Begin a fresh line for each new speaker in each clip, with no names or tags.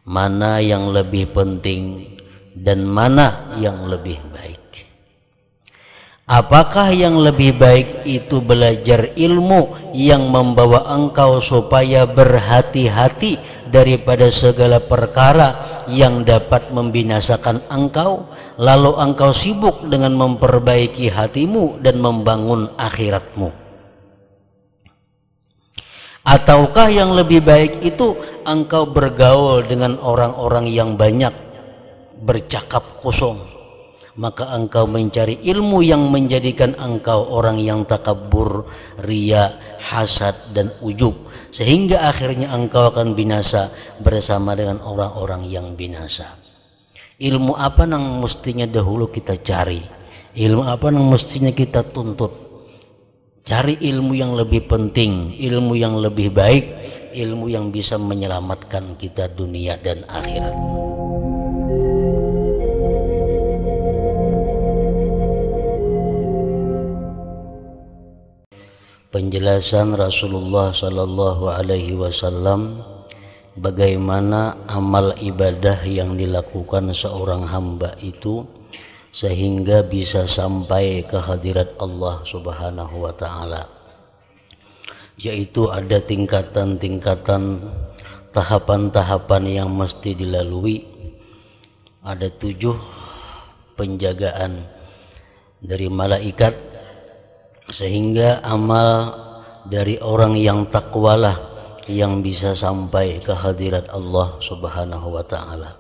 mana yang lebih penting dan mana yang lebih baik. Apakah yang lebih baik itu belajar ilmu yang membawa engkau supaya berhati-hati daripada segala perkara yang dapat membinasakan engkau, lalu engkau sibuk dengan memperbaiki hatimu dan membangun akhiratmu? Ataukah yang lebih baik itu engkau bergaul dengan orang-orang yang banyak bercakap kosong, maka engkau mencari ilmu yang menjadikan engkau orang yang takabur, riya, hasad dan ujub, sehingga akhirnya engkau akan binasa bersama dengan orang-orang yang binasa. Ilmu apa yang mestinya dahulu kita cari? Ilmu apa yang mestinya kita tuntut? Cari ilmu yang lebih penting, ilmu yang lebih baik, ilmu yang bisa menyelamatkan kita dunia dan akhirat. Penjelasan Rasulullah Sallallahu Alaihi Wasallam bagaimana amal ibadah yang dilakukan seorang hamba itu sehingga bisa sampai ke hadirat Allah Subhanahu wa Ta'ala, yaitu ada tingkatan-tingkatan, tahapan-tahapan yang mesti dilalui. Ada 7 penjagaan dari malaikat, sehingga amal dari orang yang takwalah yang bisa sampai ke hadirat Allah Subhanahu wa Ta'ala.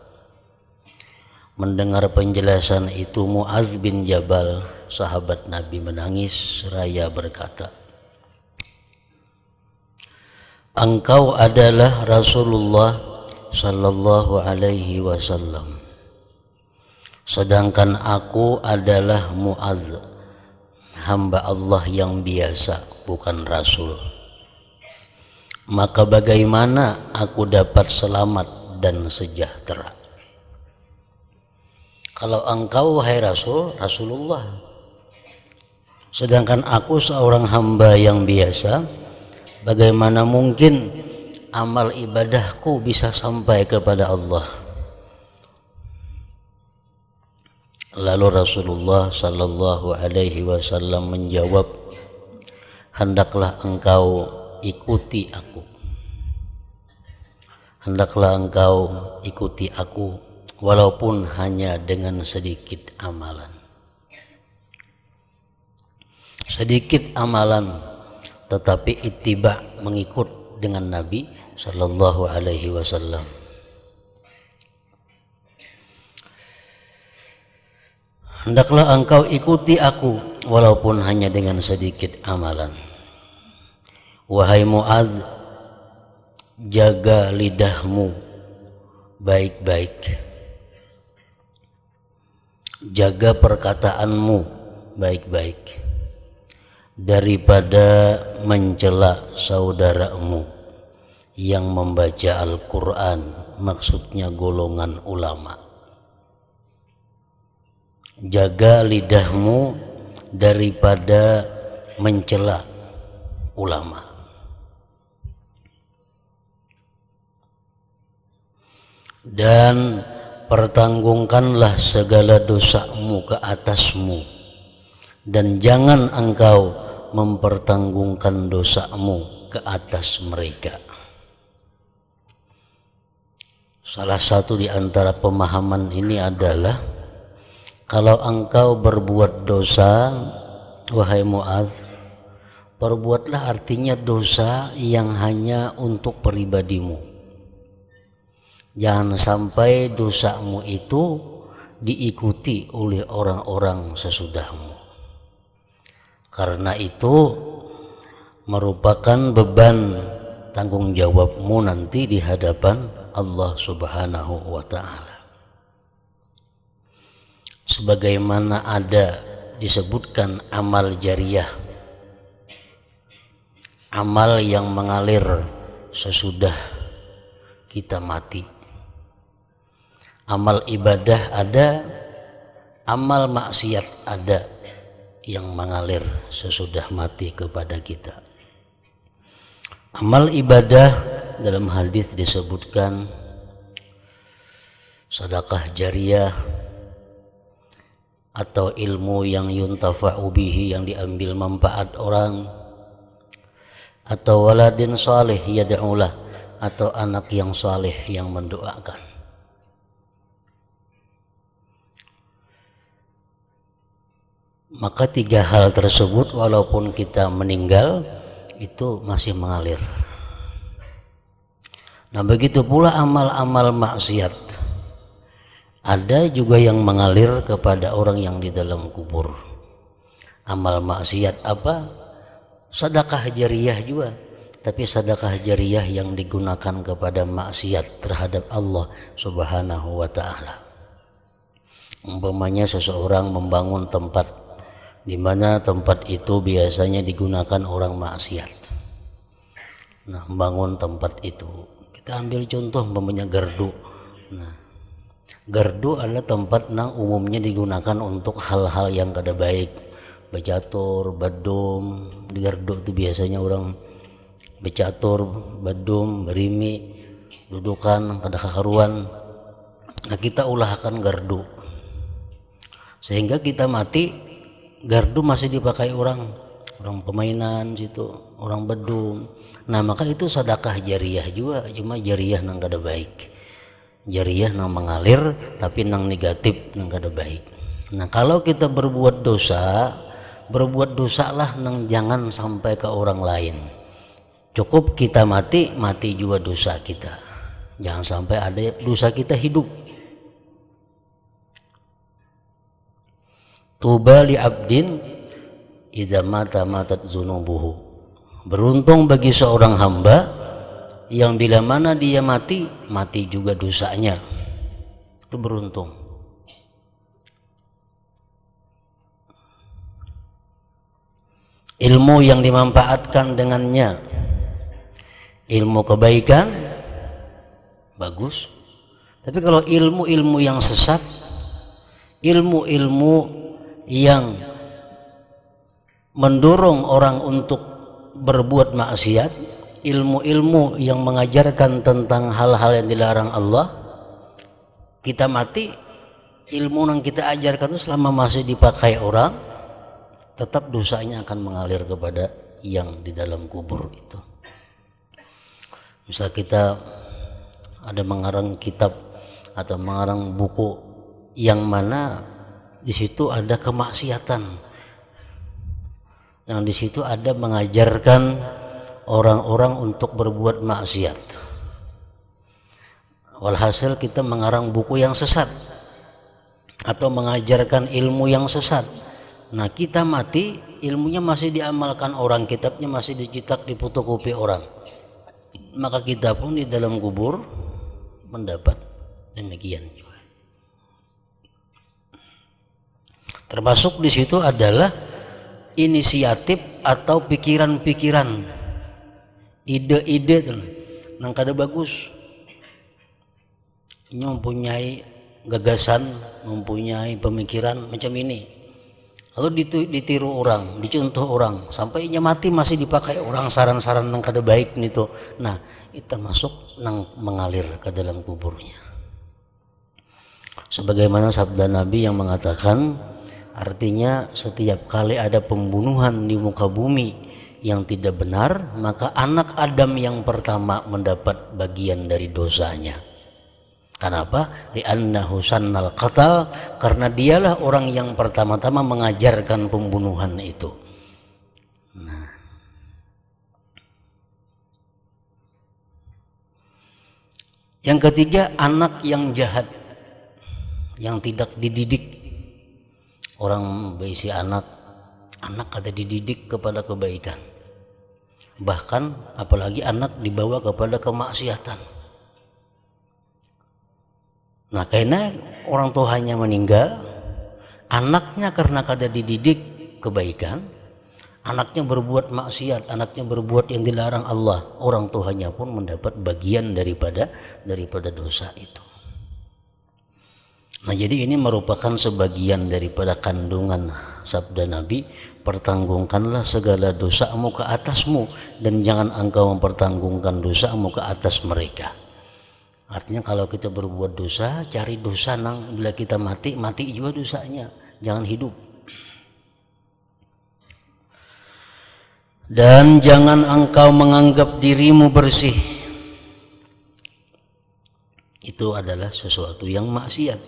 Mendengar penjelasan itu, Mu'adz bin Jabal, sahabat Nabi, menangis seraya berkata, "Engkau adalah Rasulullah Sallallahu Alaihi Wasallam, sedangkan aku adalah Mu'adz, hamba Allah yang biasa, bukan Rasul. Maka bagaimana aku dapat selamat dan sejahtera? Kalau engkau, wahai Rasul, Rasulullah, sedangkan aku seorang hamba yang biasa, bagaimana mungkin amal ibadahku bisa sampai kepada Allah?" Lalu Rasulullah Sallallahu Alaihi Wasallam menjawab, "Hendaklah engkau ikuti aku. Hendaklah engkau ikuti aku walaupun hanya dengan sedikit amalan." Sedikit amalan, tetapi ittiba, mengikut dengan Nabi Sallallahu Alaihi Wasallam. Hendaklah engkau ikuti aku walaupun hanya dengan sedikit amalan. Wahai Mu'adz, jaga lidahmu baik-baik, jaga perkataanmu baik-baik daripada mencela saudaramu yang membaca Al-Quran, maksudnya golongan ulama. Jaga lidahmu daripada mencela ulama. Dan pertanggungkanlah segala dosamu ke atasmu, dan jangan engkau mempertanggungkan dosamu ke atas mereka. Salah satu di antara pemahaman ini adalah, kalau engkau berbuat dosa, wahai Mu'adz, perbuatlah artinya dosa yang hanya untuk pribadimu. Jangan sampai dosamu itu diikuti oleh orang-orang sesudahmu, karena itu merupakan beban tanggung jawabmu nanti di hadapan Allah Subhanahu wa Ta'ala. Sebagaimana ada disebutkan amal jariyah, amal yang mengalir sesudah kita mati. Amal ibadah ada, amal maksiat ada yang mengalir sesudah mati kepada kita. Amal ibadah dalam hadis disebutkan sedekah jariyah, atau ilmu yang yuntafa'u bihi, yang diambil manfaat orang, atau waladin salih yad'ulah, atau anak yang saleh yang mendoakan. Maka tiga hal tersebut walaupun kita meninggal itu masih mengalir. Nah, begitu pula amal-amal maksiat, ada juga yang mengalir kepada orang yang di dalam kubur. Amal maksiat apa? Sedekah jariyah juga, tapi sedekah jariyah yang digunakan kepada maksiat terhadap Allah Subhanahu wa taala. Umpamanya seseorang membangun tempat di mana tempat itu biasanya digunakan orang maksiat. Nah, membangun tempat itu, kita ambil contoh umpamanya gardu. Nah, gardu adalah tempat yang umumnya digunakan untuk hal-hal yang kada baik, becatur, badum. Di gardu itu biasanya orang becatur, badum, berimi, dudukan kada kakaruan. Nah, kita ulahkan gardu sehingga kita mati, gardu masih dipakai orang permainan situ, orang bedung. Nah, maka itu sedekah jariyah juga, cuma jariyah nang kada baik, jariyah nang mengalir tapi nang negatif, nang kada baik. Nah, kalau kita berbuat dosa, berbuat dosa lah nang jangan sampai ke orang lain. Cukup kita mati juga dosa kita, jangan sampai ada dosa kita hidup. Tuba li abdin idza mata matat dzunubuhu. Beruntung bagi seorang hamba yang bila mana dia mati juga dosanya. Itu beruntung. Ilmu yang dimanfaatkan dengannya, ilmu kebaikan, bagus. Tapi kalau ilmu-ilmu yang sesat, ilmu-ilmu yang mendorong orang untuk berbuat maksiat, ilmu-ilmu yang mengajarkan tentang hal-hal yang dilarang Allah, kita mati, ilmu yang kita ajarkan itu selama masih dipakai orang, tetap dosanya akan mengalir kepada yang di dalam kubur itu. Misal kita ada mengarang kitab atau mengarang buku yang mana di situ ada kemaksiatan, yang di situ ada mengajarkan orang-orang untuk berbuat maksiat. Walhasil kita mengarang buku yang sesat atau mengajarkan ilmu yang sesat. Nah, kita mati, ilmunya masih diamalkan orang, kitabnya masih dicetak, difotokopi orang. Maka kita pun di dalam kubur mendapat demikian. Termasuk di situ adalah inisiatif atau pikiran-pikiran, ide-ide nang kada bagus. Ini mempunyai gagasan, mempunyai pemikiran macam ini, lalu ditiru orang, dicontoh orang, sampai ia mati masih dipakai orang saran-saran nang kada baik itu. Nah, itu termasuk nang mengalir ke dalam kuburnya. Sebagaimana sabda Nabi yang mengatakan, artinya setiap kali ada pembunuhan di muka bumi yang tidak benar, maka anak Adam yang pertama mendapat bagian dari dosanya. Kenapa? Li'annahu sannal qatal, karena dialah orang yang pertama-tama mengajarkan pembunuhan itu. Nah, yang ketiga, anak yang jahat, yang tidak dididik. Orang berisi anak ada dididik kepada kebaikan, bahkan apalagi anak dibawa kepada kemaksiatan. Nah, karena orang tuanya meninggal, anaknya karena kada dididik kebaikan, anaknya berbuat maksiat, anaknya berbuat yang dilarang Allah, orang tuanya pun mendapat bagian daripada dosa itu. Nah, jadi ini merupakan sebagian daripada kandungan sabda Nabi, pertanggungkanlah segala dosamu ke atasmu dan jangan engkau mempertanggungkan dosamu ke atas mereka. Artinya kalau kita berbuat dosa, cari dosa nang, bila kita mati, mati juga dosanya, jangan hidup. Dan jangan engkau menganggap dirimu bersih. Itu adalah sesuatu yang maksiat.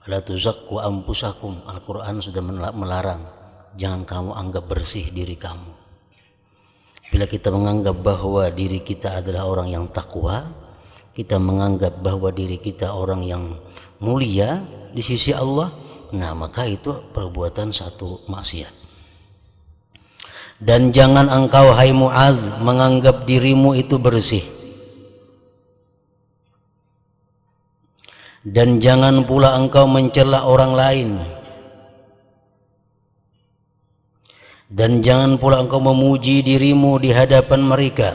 La tuzakku anfusakum. Al-Quran sudah melarang. Jangan kamu anggap bersih diri kamu. Bila kita menganggap bahwa diri kita adalah orang yang takwa, kita menganggap bahwa diri kita orang yang mulia di sisi Allah, nah maka itu perbuatan satu maksiat. Dan jangan engkau hai Mu'adz menganggap dirimu itu bersih. Dan jangan pula engkau mencela orang lain. Dan jangan pula engkau memuji dirimu di hadapan mereka.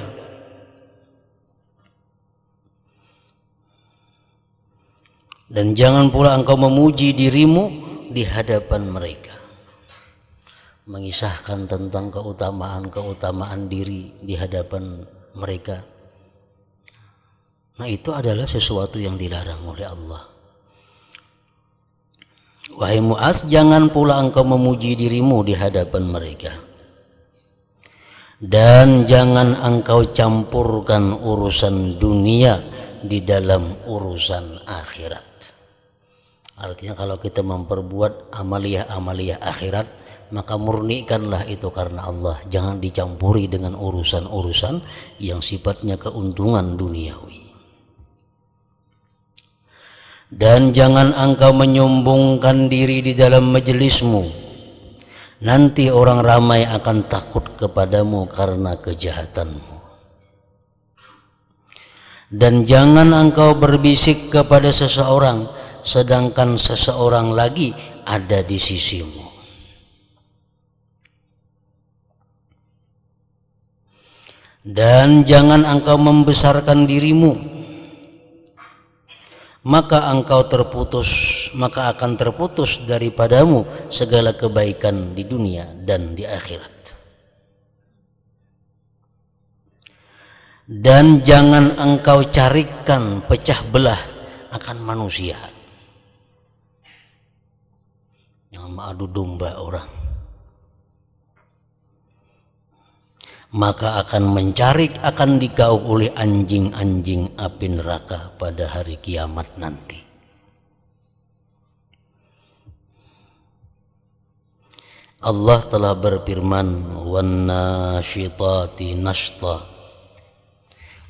Dan jangan pula engkau memuji dirimu di hadapan mereka. Mengisahkan tentang keutamaan diri di hadapan mereka. Nah, itu adalah sesuatu yang dilarang oleh Allah. Wahai Mu'adz, jangan pula engkau memuji dirimu di hadapan mereka. Dan jangan engkau campurkan urusan dunia di dalam urusan akhirat. Artinya kalau kita memperbuat amaliyah akhirat, maka murnikanlah itu karena Allah. Jangan dicampuri dengan urusan-urusan yang sifatnya keuntungan duniawi. Dan jangan engkau menyombongkan diri di dalam majelismu. Nanti orang ramai akan takut kepadamu karena kejahatanmu. Dan jangan engkau berbisik kepada seseorang sedangkan seseorang lagi ada di sisimu. Dan jangan engkau membesarkan dirimu, maka akan terputus daripadamu segala kebaikan di dunia dan di akhirat. Dan jangan engkau carikan pecah belah akan manusia. Jangan mengadu domba orang. Maka akan dikaup oleh anjing-anjing api neraka pada hari kiamat nanti. Allah telah berfirman, wan nasyitati nashta.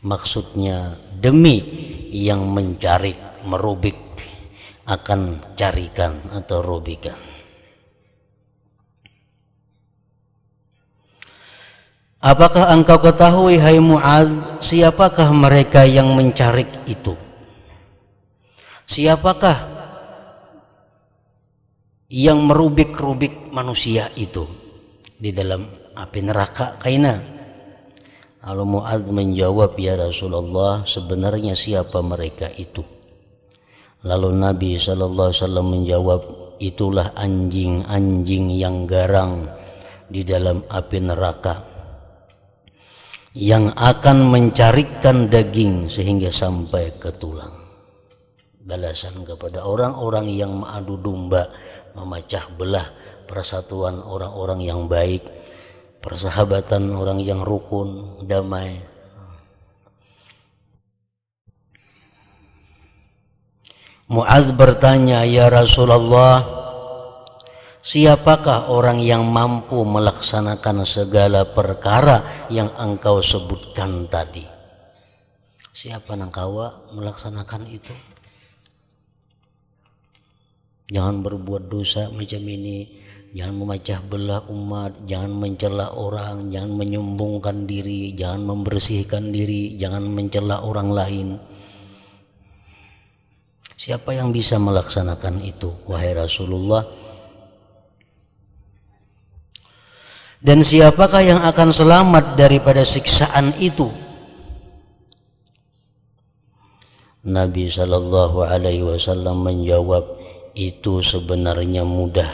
Maksudnya demi yang mencarik, merubik, akan carikan atau rubikan. Apakah engkau ketahui hai Mu'adz, siapakah mereka yang mencarik itu? Siapakah yang merubik-rubik manusia itu di dalam api neraka kaina? Lalu Mu'adz menjawab, ya Rasulullah, sebenarnya siapa mereka itu? Lalu Nabi SAW menjawab, itulah anjing-anjing yang garang di dalam api neraka, yang akan mencarikan daging sehingga sampai ke tulang. Balasan kepada orang-orang yang mengadu domba, memecah belah persatuan orang-orang yang baik, persahabatan orang yang rukun, damai. Mu'adz bertanya, ya Rasulullah, siapakah orang yang mampu melaksanakan segala perkara yang engkau sebutkan tadi? Siapa nang kawa melaksanakan itu? Jangan berbuat dosa macam ini, jangan memecah belah umat, jangan mencela orang, jangan menyombongkan diri, jangan membersihkan diri, jangan mencela orang lain. Siapa yang bisa melaksanakan itu, wahai Rasulullah? Dan siapakah yang akan selamat daripada siksaan itu? Nabi SAW menjawab, itu sebenarnya mudah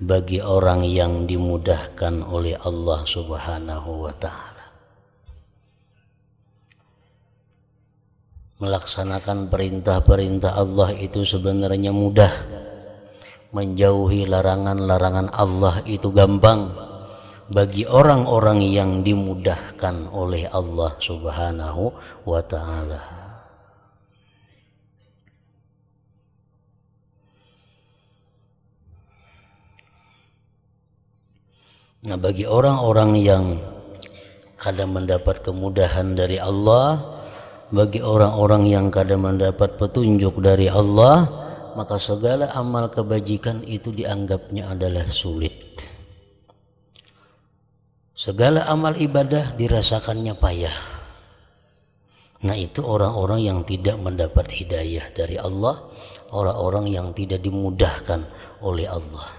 bagi orang yang dimudahkan oleh Allah Subhanahu wa ta'ala. Melaksanakan perintah-perintah Allah itu sebenarnya mudah. Menjauhi larangan-larangan Allah itu gampang bagi orang-orang yang dimudahkan oleh Allah Subhanahu wa ta'ala. Nah, bagi orang-orang yang kadang mendapat kemudahan dari Allah, bagi orang-orang yang kadang mendapat petunjuk dari Allah, maka segala amal kebajikan itu dianggapnya adalah sulit. Segala amal ibadah dirasakannya payah. Nah, itu orang-orang yang tidak mendapat hidayah dari Allah, orang-orang yang tidak dimudahkan oleh Allah.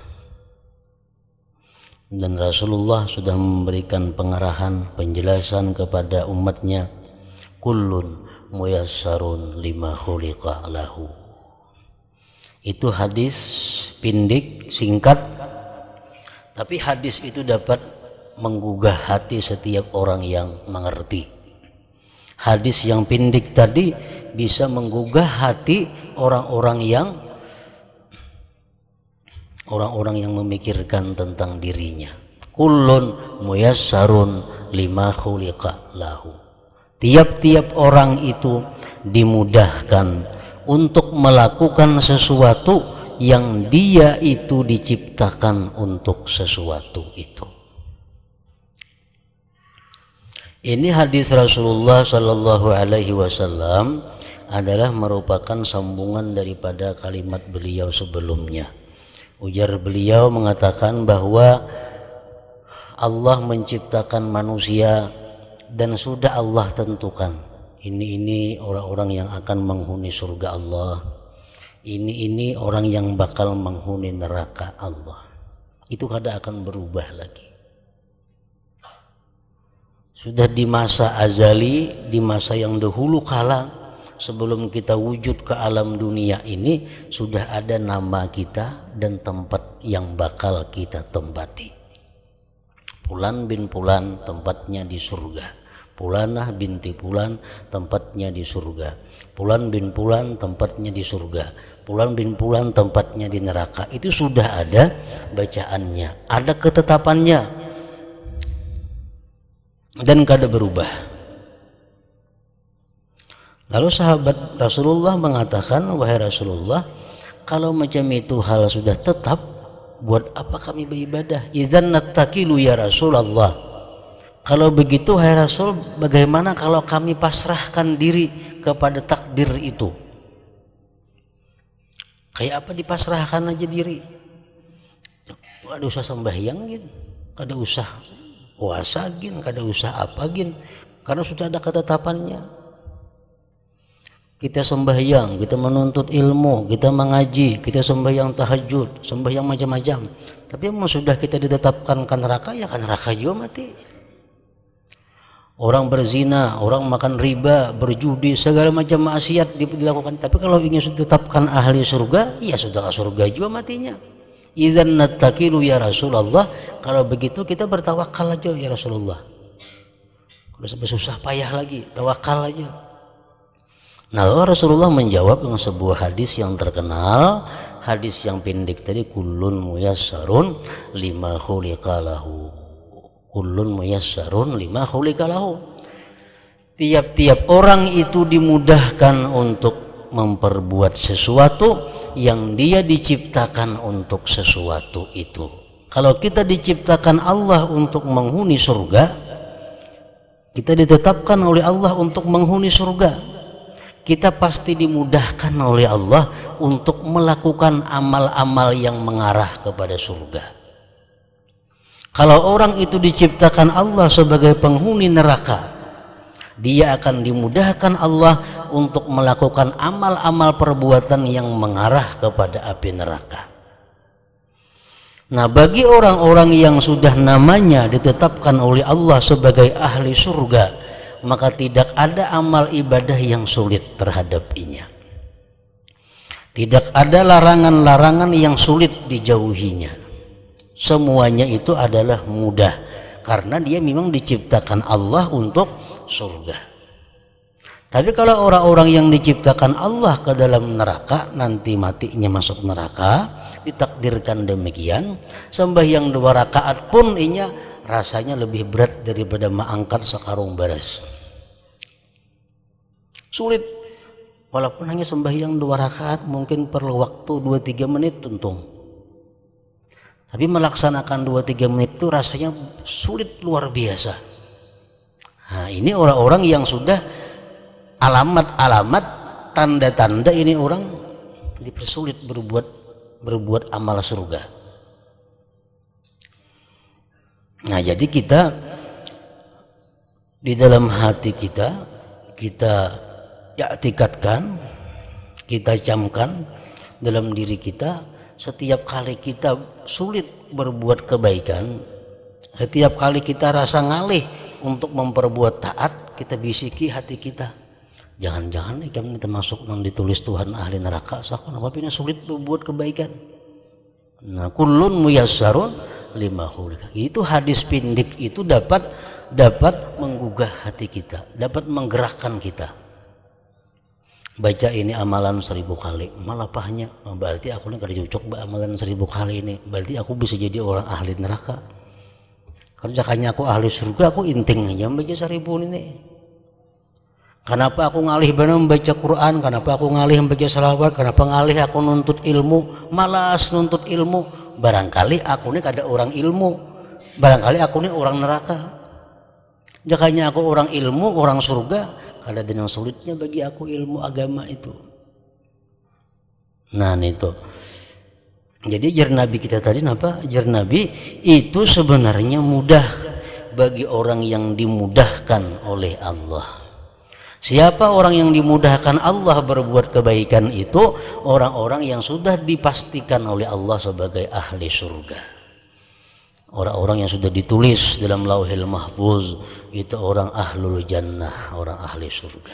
Dan Rasulullah sudah memberikan pengarahan, penjelasan kepada umatnya, kullun muyassarun lima khuliqa lahu. Itu hadis pindik, singkat, tapi hadis itu dapat menggugah hati setiap orang yang mengerti. Hadis yang pindik tadi bisa menggugah hati orang-orang yang memikirkan tentang dirinya. Kullun muyassarun lima khuliqa lahu. Tiap-tiap orang itu dimudahkan untuk melakukan sesuatu yang dia itu diciptakan untuk sesuatu itu. Ini hadis Rasulullah Sallallahu Alaihi Wasallam adalah merupakan sambungan daripada kalimat beliau sebelumnya. Ujar beliau mengatakan bahwa Allah menciptakan manusia dan sudah Allah tentukan ini orang-orang yang akan menghuni surga Allah, ini orang yang bakal menghuni neraka Allah. Itu kada akan berubah lagi. Sudah di masa azali, di masa yang dahulu kala, sebelum kita wujud ke alam dunia ini, sudah ada nama kita dan tempat yang bakal kita tempati. Fulan bin Fulan tempatnya di surga, Fulanah binti Fulan tempatnya di surga, Fulan bin Fulan tempatnya di surga, Fulan bin Fulan tempatnya di neraka. Itu sudah ada bacaannya, ada ketetapannya, dan kada berubah. Lalu sahabat Rasulullah mengatakan, wahai Rasulullah, kalau macam itu hal sudah tetap, buat apa kami beribadah? Idzan nattakilu ya Rasulullah. Kalau begitu wahai Rasul, bagaimana kalau kami pasrahkan diri kepada takdir itu? Kayak apa dipasrahkan aja diri? Kada usah sembahyang gin, kada usah puasa gin, kada usah apa gin, karena sudah ada ketetapannya. Kita sembahyang, kita menuntut ilmu, kita mengaji, kita sembahyang tahajud, sembahyang macam-macam. Tapi memang sudah kita ditetapkan ke neraka, ya kan neraka juga mati. Orang berzina, orang makan riba, berjudi, segala macam maksiat dilakukan. Tapi kalau ingin ditetapkan ahli surga, ya sudah ke surga juga matinya. Idzan nattakilu ya Rasulullah. Kalau begitu kita bertawakal aja ya Rasulullah. Kalau sampai susah payah lagi, tawakal aja. Nah, Rasulullah menjawab dengan sebuah hadis yang terkenal, hadis yang pendek tadi, kullun muyassarun lima khuliqa lahu. Kullun muyassarun lima khuliqa lahu. Tiap-tiap orang itu dimudahkan untuk memperbuat sesuatu yang dia diciptakan untuk sesuatu itu. Kalau kita diciptakan Allah untuk menghuni surga, kita ditetapkan oleh Allah untuk menghuni surga, kita pasti dimudahkan oleh Allah untuk melakukan amal-amal yang mengarah kepada surga. Kalau orang itu diciptakan Allah sebagai penghuni neraka, dia akan dimudahkan Allah untuk melakukan amal-amal perbuatan yang mengarah kepada api neraka. Nah, bagi orang-orang yang sudah namanya ditetapkan oleh Allah sebagai ahli surga, maka tidak ada amal ibadah yang sulit terhadapinya. Tidak ada larangan-larangan yang sulit dijauhinya. Semuanya itu adalah mudah karena dia memang diciptakan Allah untuk surga. Tapi kalau orang-orang yang diciptakan Allah ke dalam neraka, nanti matinya masuk neraka, ditakdirkan demikian, sembahyang 2 rakaat pun inya rasanya lebih berat daripada mengangkat sekarung beras. Sulit. Walaupun hanya sembahyang 2 rakaat mungkin perlu waktu 2-3 menit untung. Tapi melaksanakan 2-3 menit itu rasanya sulit luar biasa. Nah, ini orang-orang yang sudah alamat-alamat, tanda-tanda ini orang dipersulit berbuat amal surga. Nah, jadi kita di dalam hati kita i'tikadkan, kita camkan dalam diri kita, setiap kali kita sulit berbuat kebaikan, setiap kali kita rasa ngalih untuk memperbuat taat, kita bisiki hati kita, jangan-jangan kami termasuk yang ditulis Tuhan ahli neraka, sakon apa pina sulit berbuat kebaikan. Nah, kullun muyassarun lima khuliqa. Itu hadis pindik itu dapat menggugah hati kita, dapat menggerakkan kita. Baca ini amalan 1000 kali, malah pahnya berarti aku ini kada cocok amalan 1000 kali ini, berarti aku bisa jadi orang ahli neraka. Kerjakannya aku ahli surga, aku inting aja baca 1000 ini. Kenapa aku ngalih benar membaca Quran? Kenapa aku ngalih membaca salawat? Kenapa ngalih aku nuntut ilmu? Malas nuntut ilmu. Barangkali aku ini kada orang ilmu. Barangkali aku ini orang neraka. Jakanya aku orang ilmu, orang surga, kada dengan sulitnya bagi aku ilmu agama itu. Nah, itu. Jadi jar Nabi kita tadi apa? Jar Nabi itu sebenarnya mudah bagi orang yang dimudahkan oleh Allah. Siapa orang yang dimudahkan Allah berbuat kebaikan itu? Orang-orang yang sudah dipastikan oleh Allah sebagai ahli surga. Orang-orang yang sudah ditulis dalam Lauhil Mahfuz itu orang ahlul jannah, orang ahli surga.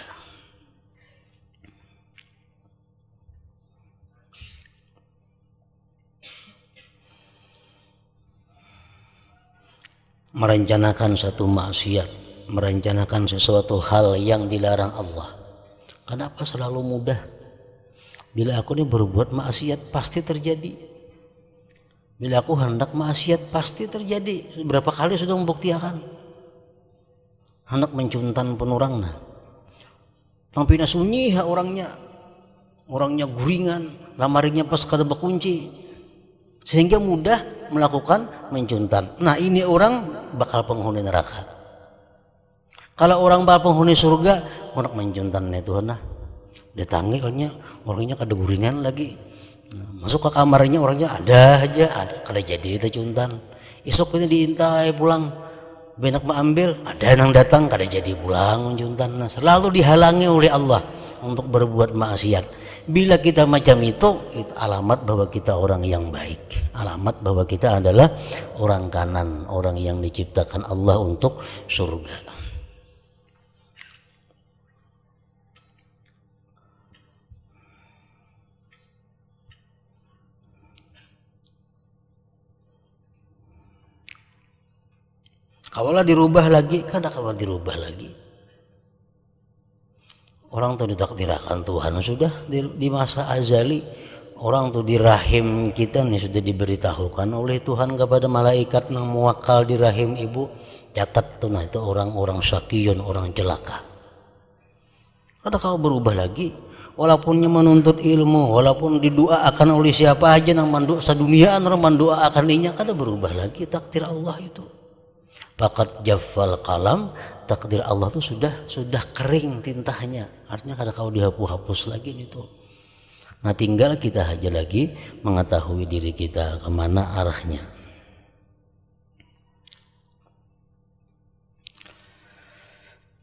Merencanakan satu maksiat, merencanakan sesuatu hal yang dilarang Allah. Kenapa selalu mudah? Bila aku ini berbuat maksiat pasti terjadi. Bila aku hendak maksiat pasti terjadi. Berapa kali sudah membuktikan. Hendak mencuntan penurangna. Tampina sunyi orangnya guringan, lamarinya pas kada berkunci. Sehingga mudah melakukan mencuntan. Nah, ini orang bakal penghuni neraka. Kalau orang bakal penghuni surga, hendak mencuntan itu nah. Datangi kalnya orangnya kada guringan lagi. Masuk ke kamarnya orangnya ada kada jadi itu cuntan. Esok ini diintai pulang, benak mengambil, ada yang datang kada jadi pulang cuntan. Nah, selalu dihalangi oleh Allah untuk berbuat maksiat. Bila kita macam itu alamat bahwa kita orang yang baik, alamat bahwa kita adalah orang kanan, orang yang diciptakan Allah untuk surga. Kawalah dirubah lagi, kada kawan dirubah lagi. Orang tuh ditakdirkan Tuhan sudah di masa azali. Orang tuh di rahim kita nih sudah diberitahukan oleh Tuhan kepada malaikat yang muwakal di rahim ibu. Catat tuh, nah itu orang-orang syakiyun, orang celaka. Kada kau berubah lagi. Walaupun menuntut ilmu, walaupun didoakan oleh siapa aja yang mandu sadunia orang mendoakan inya, kada berubah lagi takdir Allah itu. Fakat jaffal kalam, takdir Allah itu sudah kering tintanya, artinya kada kau dihapus lagi itu. Nah, tinggal kita aja lagi mengetahui diri kita kemana arahnya.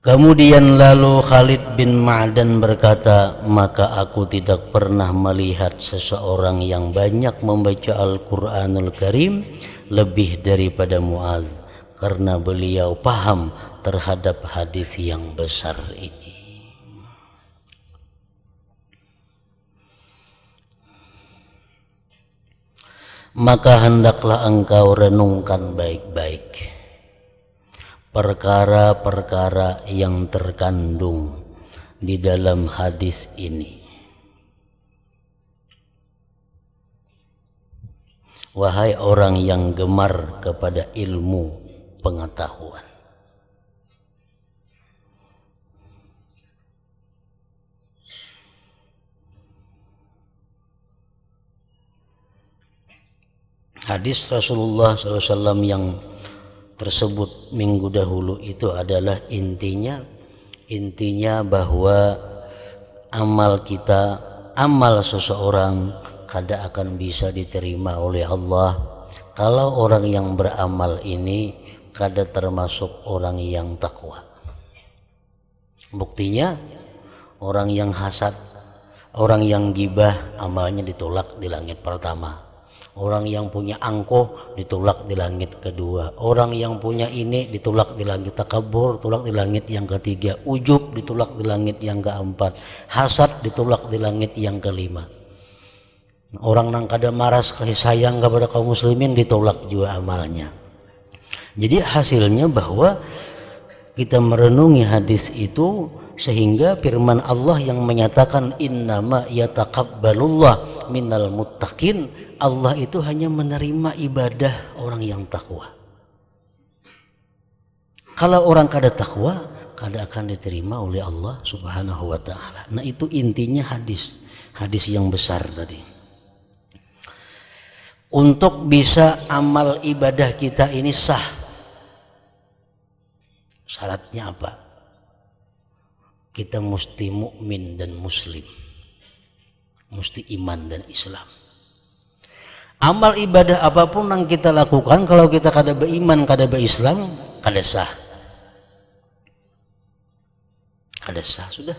Kemudian lalu Khalid bin Ma'dan berkata, maka aku tidak pernah melihat seseorang yang banyak membaca Al-Quranul Karim lebih daripada Mu'adz, karena beliau paham terhadap hadis yang besar ini. Maka hendaklah engkau renungkan baik-baik perkara-perkara yang terkandung di dalam hadis ini. Wahai orang yang gemar kepada ilmu pengetahuan, hadis Rasulullah SAW yang tersebut minggu dahulu itu adalah intinya bahwa amal seseorang kada akan bisa diterima oleh Allah kalau orang yang beramal ini kada termasuk orang yang takwa. Buktinya orang yang hasad, orang yang gibah, amalnya ditolak di langit pertama. Orang yang punya angkuh ditolak di langit kedua. Orang yang punya ini ditolak di langit takabur, ditolak di langit yang ketiga. Ujub ditolak di langit yang keempat. Hasad ditolak di langit yang kelima. Orang yang kada maras kasih sayang kepada kaum muslimin ditolak juga amalnya. Jadi hasilnya bahwa kita merenungi hadis itu sehingga firman Allah yang menyatakan innama yataqabbalullah minal muttaqin, Allah itu hanya menerima ibadah orang yang takwa. Kalau orang kada takwa, kada akan diterima oleh Allah Subhanahu wa taala. Nah, itu intinya hadis yang besar tadi. Untuk bisa amal ibadah kita ini sah, syaratnya apa? Kita mesti mukmin dan muslim, mesti iman dan Islam. Amal ibadah apapun yang kita lakukan, kalau kita kada beriman, kada berislam, kada sah. Kada sah sudah.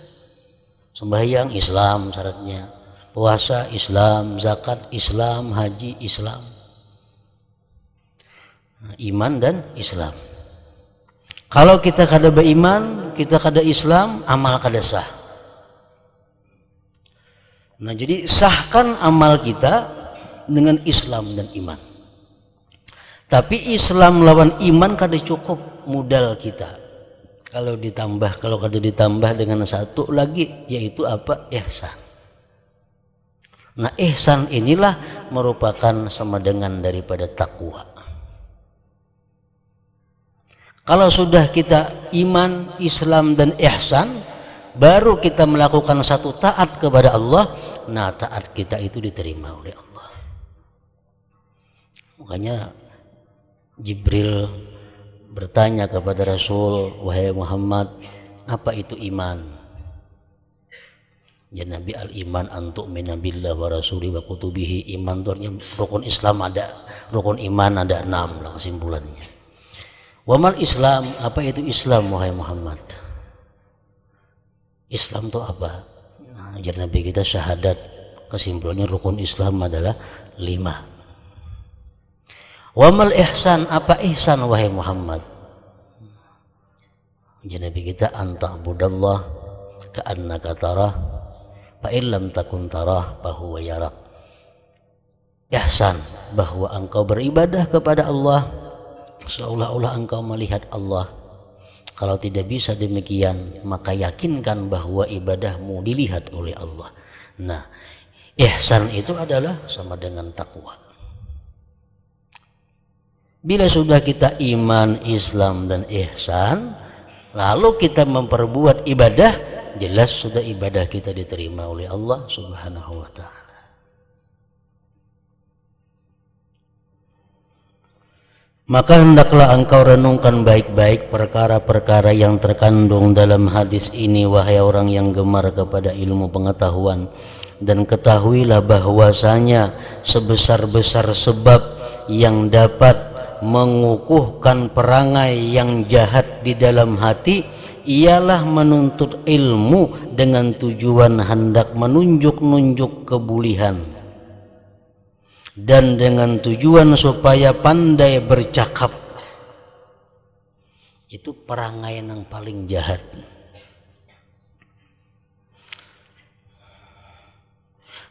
Sembahyang Islam syaratnya, puasa Islam, zakat Islam, haji Islam, iman dan Islam. Kalau kita kada beriman, kita kada Islam, amal kada sah. Nah, jadi sahkan amal kita dengan Islam dan iman. Tapi Islam lawan iman kada cukup modal kita. Kalau kada ditambah dengan satu lagi, yaitu apa? Ihsan. Nah, ihsan inilah merupakan sama dengan daripada takwa. Kalau sudah kita iman, Islam dan ihsan, baru kita melakukan satu taat kepada Allah. Nah, taat kita itu diterima oleh Allah. Makanya Jibril bertanya kepada Rasul, wahai Muhammad, apa itu iman? Ya Nabi, al-iman antuk minabillah wa rasuli wa kutubihi. Iman itu artinya rukun Islam ada, rukun iman ada 6 lah kesimpulannya. Wamal Islam, apa itu Islam wahai Muhammad? Islam itu apa? Nah, jadi Nabi kita syahadat, kesimpulannya rukun Islam adalah 5. Wamal ihsan, apa ihsan wahai Muhammad? Jadi Nabi kita anta'budallah ka'annaka tarah fa illam takun tarah fa huwa yarak. Ihsan, bahwa engkau beribadah kepada Allah seolah-olah engkau melihat Allah. Kalau tidak bisa demikian, maka yakinkan bahwa ibadahmu dilihat oleh Allah. Nah, ihsan itu adalah sama dengan takwa. Bila sudah kita iman, Islam dan ihsan, lalu kita memperbuat ibadah, jelas sudah ibadah kita diterima oleh Allah Subhanahu wa taala. Maka hendaklah engkau renungkan baik-baik perkara-perkara yang terkandung dalam hadis ini, wahai orang yang gemar kepada ilmu pengetahuan, dan ketahuilah bahwasanya sebesar-besar sebab yang dapat mengukuhkan perangai yang jahat di dalam hati ialah menuntut ilmu dengan tujuan hendak menunjuk-nunjuk kebulihan dan dengan tujuan supaya pandai bercakap. Itu perangai yang paling jahat.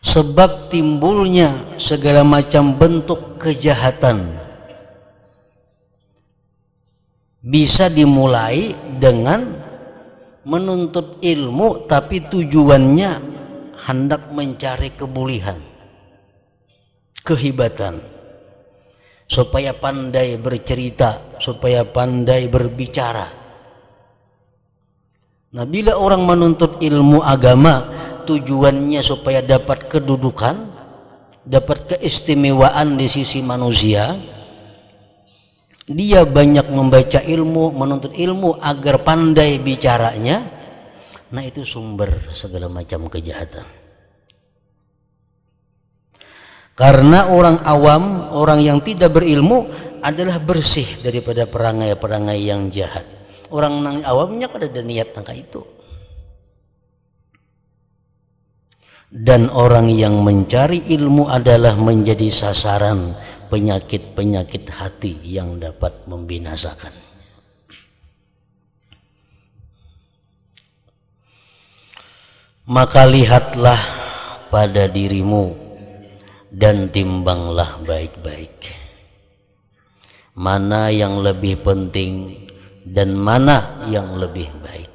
Sebab timbulnya segala macam bentuk kejahatan bisa dimulai dengan menuntut ilmu tapi tujuannya hendak mencari kebulihan, kehebatan, supaya pandai bercerita, supaya pandai berbicara. Nah, bila orang menuntut ilmu agama tujuannya supaya dapat kedudukan, dapat keistimewaan di sisi manusia, dia banyak membaca ilmu, menuntut ilmu agar pandai bicaranya. Nah, itu sumber segala macam kejahatan. Karena orang awam, orang yang tidak berilmu adalah bersih daripada perangai-perangai yang jahat. Orang awamnya kada ada niat tangka itu. Dan orang yang mencari ilmu adalah menjadi sasaran penyakit-penyakit hati yang dapat membinasakan. Maka lihatlah pada dirimu dan timbanglah baik-baik, mana yang lebih penting dan mana yang lebih baik.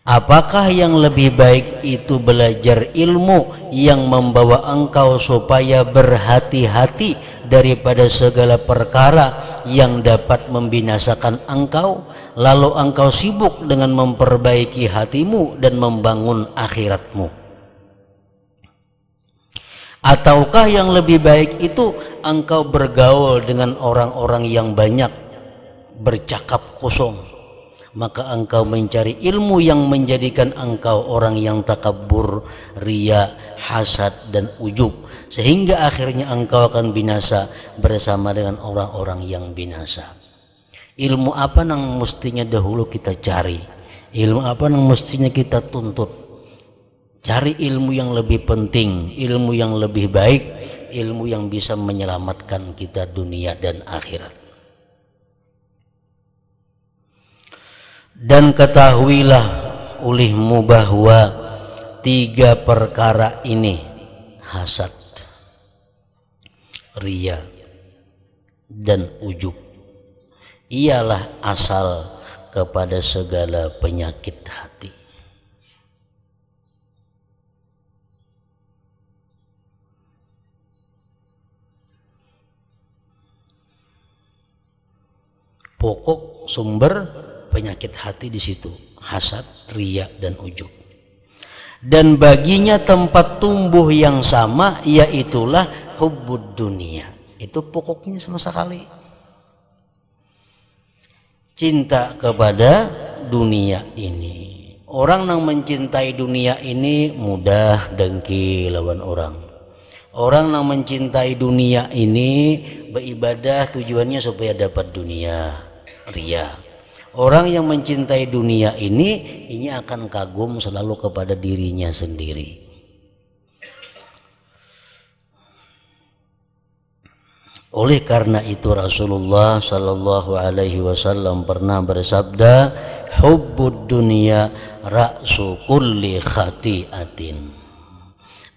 Apakah yang lebih baik itu belajar ilmu yang membawa engkau supaya berhati-hati daripada segala perkara yang dapat membinasakan engkau, lalu engkau sibuk dengan memperbaiki hatimu dan membangun akhiratmu? Ataukah yang lebih baik itu engkau bergaul dengan orang-orang yang banyak bercakap kosong, maka engkau mencari ilmu yang menjadikan engkau orang yang takabur, riya, hasad dan ujub, sehingga akhirnya engkau akan binasa bersama dengan orang-orang yang binasa. Ilmu apa yang mestinya dahulu kita cari? Ilmu apa yang mestinya kita tuntut? Cari ilmu yang lebih penting, ilmu yang lebih baik, ilmu yang bisa menyelamatkan kita dunia dan akhirat. Dan ketahuilah olehmu bahwa 3 perkara ini, hasad, riya, dan ujub, ialah asal kepada segala penyakit hati. Pokok sumber penyakit hati di situ, hasad, riya, dan ujub. Dan baginya tempat tumbuh yang sama, yaitulah hubbud dunia. Itu pokoknya sama sekali. Cinta kepada dunia ini. Orang yang mencintai dunia ini mudah dengki lawan orang. Orang yang mencintai dunia ini beribadah tujuannya supaya dapat dunia, riya. Orang yang mencintai dunia ini akan kagum selalu kepada dirinya sendiri. Oleh karena itu Rasulullah Sallallahu Alaihi Wasallam pernah bersabda, hubbud dunya ra'su kulli khati'atin.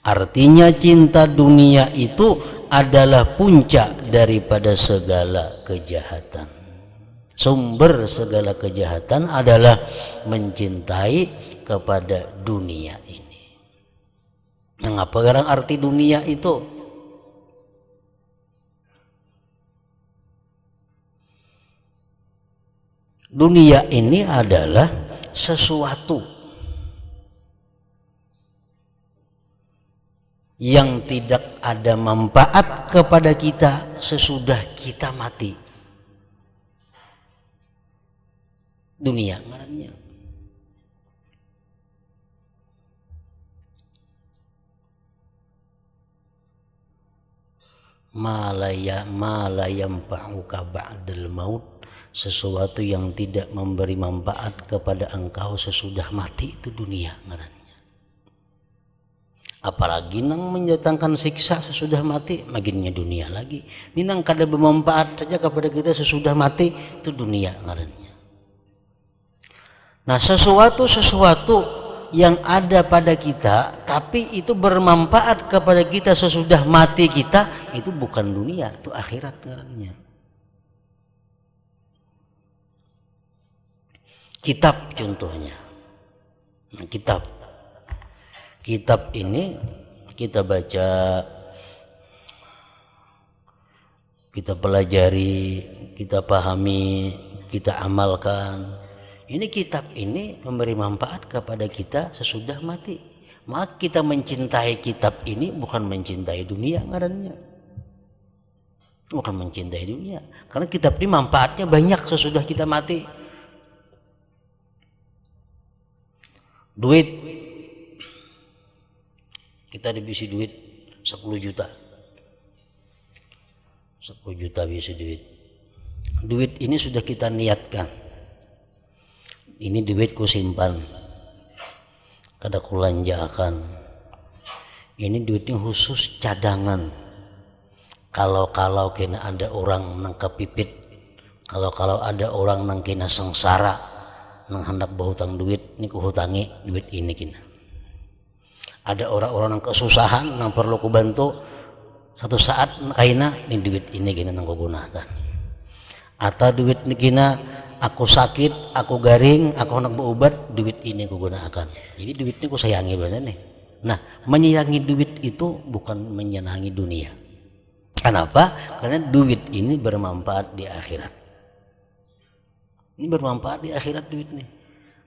Artinya cinta dunia itu adalah puncak daripada segala kejahatan. Sumber segala kejahatan adalah mencintai kepada dunia ini. Nah, apa sekarang arti dunia itu? Dunia ini adalah sesuatu yang tidak ada manfaat kepada kita sesudah kita mati. Dunia ngarannya. Malayam fa'uka ba'dal maut, sesuatu yang tidak memberi manfaat kepada engkau sesudah mati, itu dunia ngarannya. Apalagi nang mendatangkan siksa sesudah mati, makinnya dunia lagi. Ini nang kada bermanfaat saja kepada kita sesudah mati, itu dunia ngarannya. Nah, sesuatu yang ada pada kita tapi itu bermanfaat kepada kita sesudah mati kita, itu bukan dunia, itu akhirat ngarannya. Kitab contohnya. Nah, kitab ini kita baca, kita pelajari, kita pahami, kita amalkan. Ini kitab ini memberi manfaat kepada kita sesudah mati. Maka kita mencintai kitab ini bukan mencintai dunia ngarannya. Bukan mencintai dunia. Karena kitab ini manfaatnya banyak sesudah kita mati. Duit. Kita dibisi duit 10 juta. 10 juta bisa duit. Duit ini sudah kita niatkan. Ini duit ku simpan. Kada kulanjakan. Ini duitnya khusus cadangan. Kalau kena ada orang nang kepipit, kalau ada orang nang kena sengsara, nang hendak berhutang duit, ini ku hutangi duit ini kena. Ada orang-orang nang kesusahan, nang perlu ku bantu, satu saat kaina ini duit ini kena nang ku gunakan. Atau duit ini kena aku sakit, aku garing, aku hendak berobat, duit ini ku gunakan. Jadi duit ini ku sayangi benar nih. Nah, menyayangi duit itu bukan menyenangi dunia. Kenapa? Karena duit ini bermanfaat di akhirat. Ini bermanfaat di akhirat duit nih.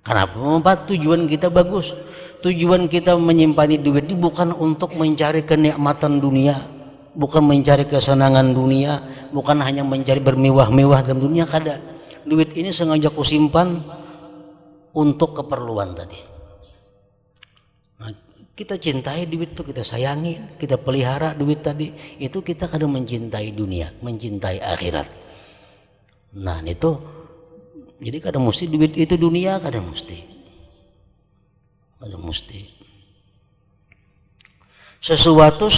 Kenapa bermanfaat? Tujuan kita bagus. Tujuan kita menyimpan duit ini bukan untuk mencari kenikmatan dunia, bukan mencari kesenangan dunia, bukan hanya mencari bermewah-mewah dalam dunia. Kada. Duit ini sengaja ku simpan untuk keperluan tadi. Nah, kita cintai duit itu, kita sayangi, kita pelihara duit tadi, itu kita kadang mencintai dunia, mencintai akhirat. Nah itu, jadi kadang mesti duit itu dunia, kadang mesti sesuatu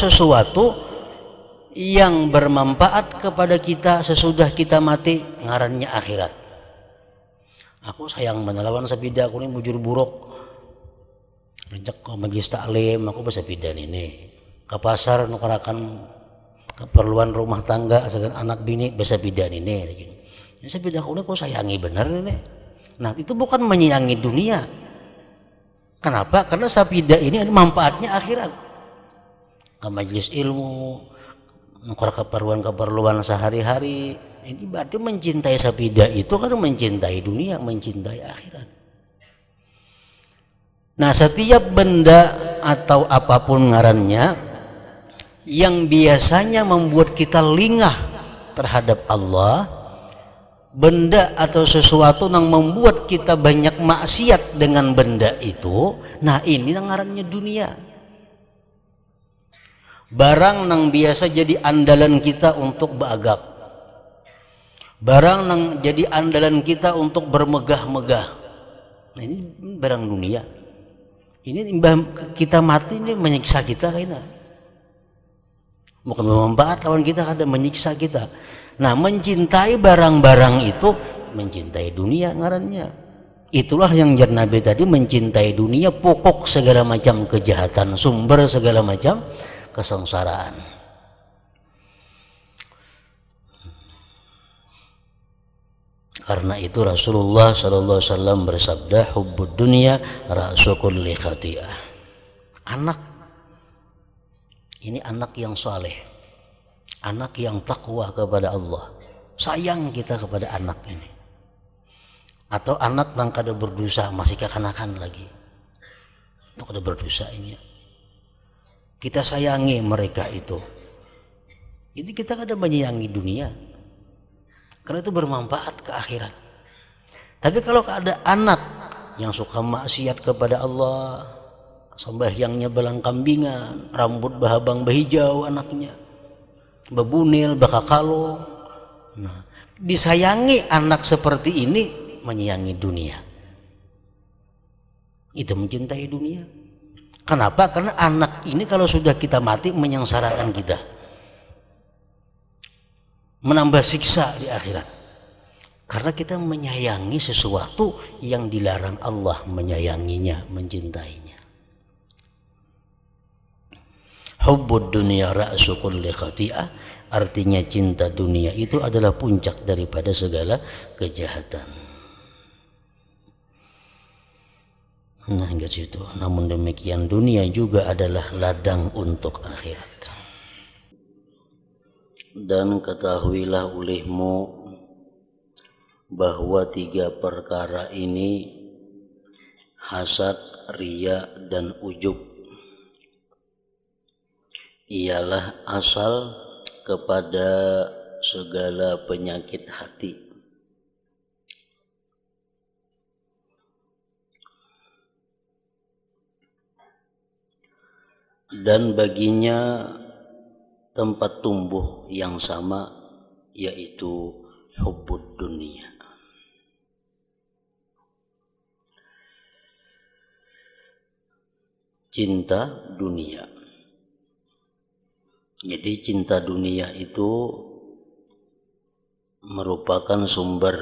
yang bermanfaat kepada kita sesudah kita mati, ngarannya akhirat. Aku sayang menelawan sepida aku ini bujur buruk. Rejek ke majlis taklim aku bisa bidan ini ke pasar nukarakan keperluan rumah tangga asalkan anak bini bisa bidan ini sepeda aku ini kok sayangi bener ini. Nah itu bukan menyayangi dunia. Kenapa? Karena sepeda ini manfaatnya akhirat. Ke majlis ilmu, nukar keperluan sehari-hari. Ini berarti mencintai sepeda itu kan mencintai dunia, mencintai akhirat. Nah setiap benda atau apapun ngarannya yang biasanya membuat kita lingah terhadap Allah, benda atau sesuatu yang membuat kita banyak maksiat dengan benda itu, nah ini ngarannya dunia. Barang yang biasa jadi andalan kita untuk beragak, barang yang jadi andalan kita untuk bermegah-megah, nah ini barang dunia. Ini kita mati ini menyiksa kita kayaknya. Bukan bermanfaat lawan kita, ada menyiksa kita. Nah mencintai barang-barang itu mencintai dunia ngarannya. Itulah yang jar Nabi tadi, mencintai dunia pokok segala macam kejahatan, sumber segala macam kesengsaraan. Karena itu Rasulullah SAW bersabda, hubbud dunya ra'su kulli khati'ah. Anak ini anak yang saleh, anak yang takwa kepada Allah, sayang kita kepada anak ini. Atau anak yang kada berdosa, masih kekanakan lagi, itu kada berdosa ini. Kita sayangi mereka itu. Jadi kita kada menyayangi dunia, karena itu bermanfaat ke akhirat. Tapi kalau ada anak yang suka maksiat kepada Allah, sembahyangnya belang kambingan, rambut bahabang bahijau anaknya, babunil, bakakalong. Nah, disayangi anak seperti ini menyayangi dunia. Itu mencintai dunia. Kenapa? Karena anak ini kalau sudah kita mati menyengsarakan kita, menambah siksa di akhirat. Karena kita menyayangi sesuatu yang dilarang Allah menyayanginya, mencintainya. Hubbud dunya ra'su kulli khati'ah, artinya cinta dunia itu adalah puncak daripada segala kejahatan. Nah, enggak situ. Namun demikian dunia juga adalah ladang untuk akhirat. Dan ketahuilah olehmu bahwa 3 perkara ini, hasad, riya, dan ujub, ialah asal kepada segala penyakit hati. Dan baginya tempat tumbuh yang sama, yaitu hubbud dunia. Cinta dunia. Jadi cinta dunia itu merupakan sumber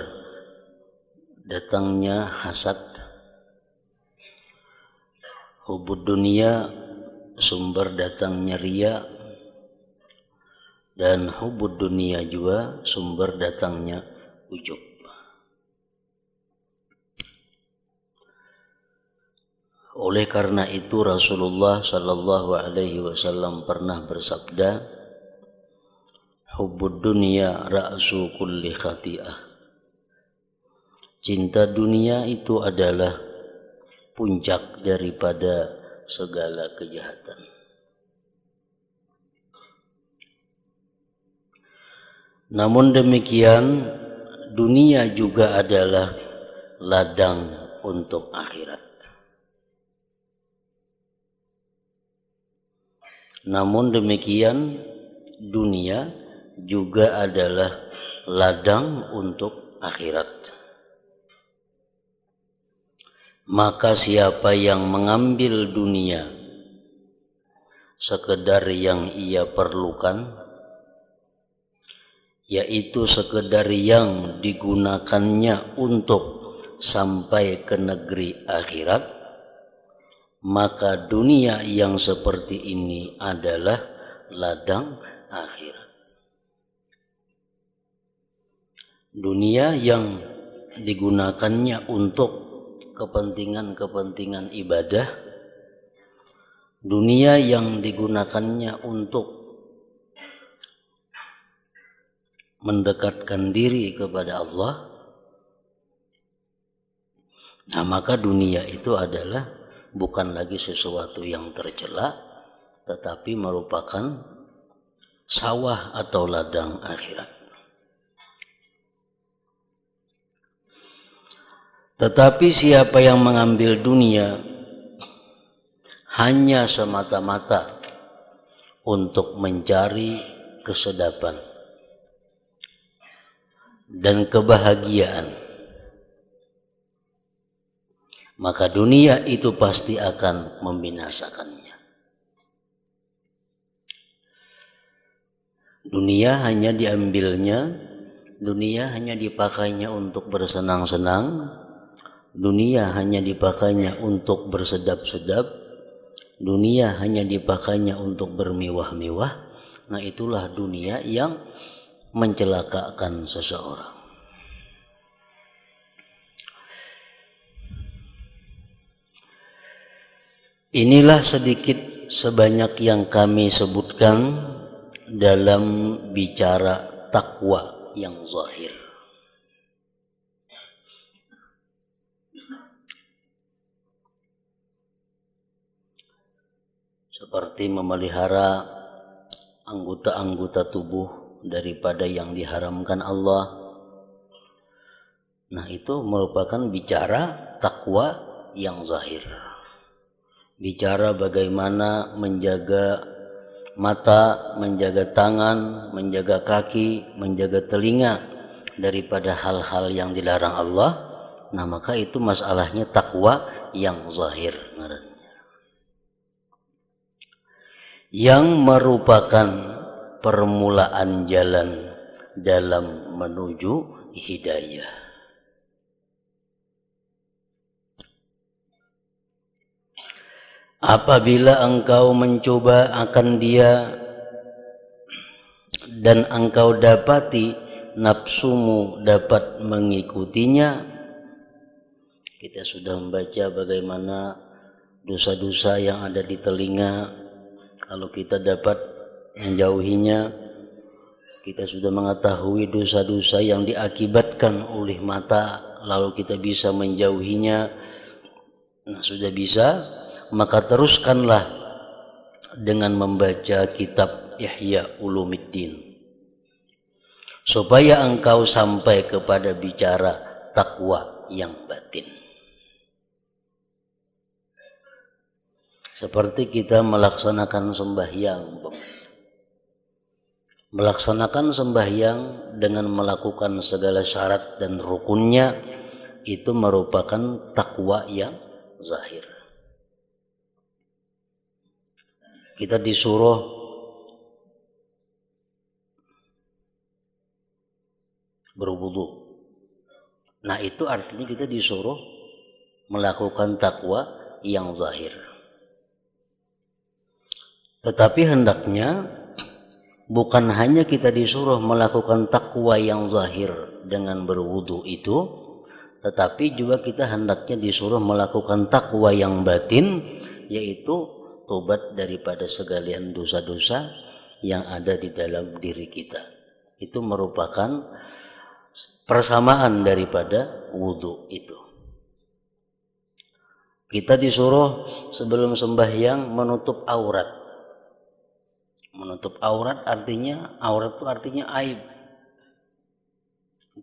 datangnya hasad. Hubbud dunia sumber datangnya riya, dan hubbud dunia juga sumber datangnya ujub. Oleh karena itu Rasulullah sallallahu alaihi wasallam pernah bersabda, hubbud dunya ra'su kulli khati'ah. Cinta dunia itu adalah puncak daripada segala kejahatan. Namun demikian, dunia juga adalah ladang untuk akhirat. Namun demikian, dunia juga adalah ladang untuk akhirat. Maka siapa yang mengambil dunia sekedar yang ia perlukan, yaitu sekedar yang digunakannya untuk sampai ke negeri akhirat, maka dunia yang seperti ini adalah ladang akhirat. Dunia yang digunakannya untuk kepentingan-kepentingan ibadah, dunia yang digunakannya untuk mendekatkan diri kepada Allah, nah maka dunia itu adalah bukan lagi sesuatu yang tercela, tetapi merupakan sawah atau ladang akhirat. Tetapi siapa yang mengambil dunia hanya semata-mata untuk mencari kesedapan dan kebahagiaan, maka dunia itu pasti akan membinasakannya. Dunia hanya diambilnya, dunia hanya dipakainya untuk bersenang-senang, dunia hanya dipakainya untuk bersedap-sedap, dunia hanya dipakainya untuk bermewah-mewah. Nah, itulah dunia yang mencelakakan seseorang. Inilah sedikit sebanyak yang kami sebutkan dalam bicara takwa yang zahir. Seperti memelihara anggota-anggota tubuh daripada yang diharamkan Allah. Nah, itu merupakan bicara takwa yang zahir. Bicara bagaimana menjaga mata, menjaga tangan, menjaga kaki, menjaga telinga daripada hal-hal yang dilarang Allah. Nah, maka itu masalahnya takwa yang zahir, yang merupakan permulaan jalan dalam menuju hidayah. Apabila engkau mencoba akan dia dan engkau dapati nafsumu dapat mengikutinya, Kita sudah membaca bagaimana dosa-dosa yang ada di telinga, kalau kita dapat menjauhinya. Kita sudah mengetahui dosa-dosa yang diakibatkan oleh mata, lalu kita bisa menjauhinya. Nah, sudah bisa, maka teruskanlah dengan membaca kitab Ihya Ulumuddin, supaya engkau sampai kepada bicara takwa yang batin. Seperti kita melaksanakan sembahyang, melaksanakan sembahyang dengan melakukan segala syarat dan rukunnya, itu merupakan takwa yang zahir. Kita disuruh berwudu. Nah, itu artinya kita disuruh melakukan takwa yang zahir. Tetapi hendaknya bukan hanya kita disuruh melakukan takwa yang zahir dengan berwudu itu, tetapi juga kita hendaknya disuruh melakukan takwa yang batin, yaitu tobat daripada segalian dosa-dosa yang ada di dalam diri kita. Itu merupakan persamaan daripada wudu itu. Kita disuruh sebelum sembahyang menutup aurat. Menutup aurat artinya, aurat itu artinya aib.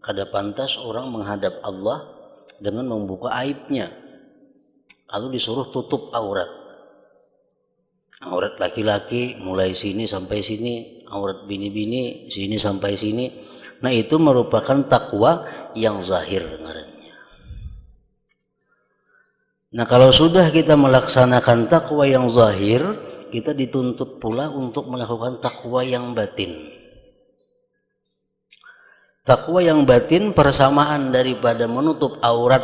Kada pantas orang menghadap Allah dengan membuka aibnya. Lalu disuruh tutup aurat. Aurat laki-laki mulai sini sampai sini, aurat bini-bini sini sampai sini. Nah, itu merupakan takwa yang zahir ngarannya. Nah, kalau sudah kita melaksanakan takwa yang zahir, kita dituntut pula untuk melakukan takwa yang batin. Takwa yang batin persamaan daripada menutup aurat.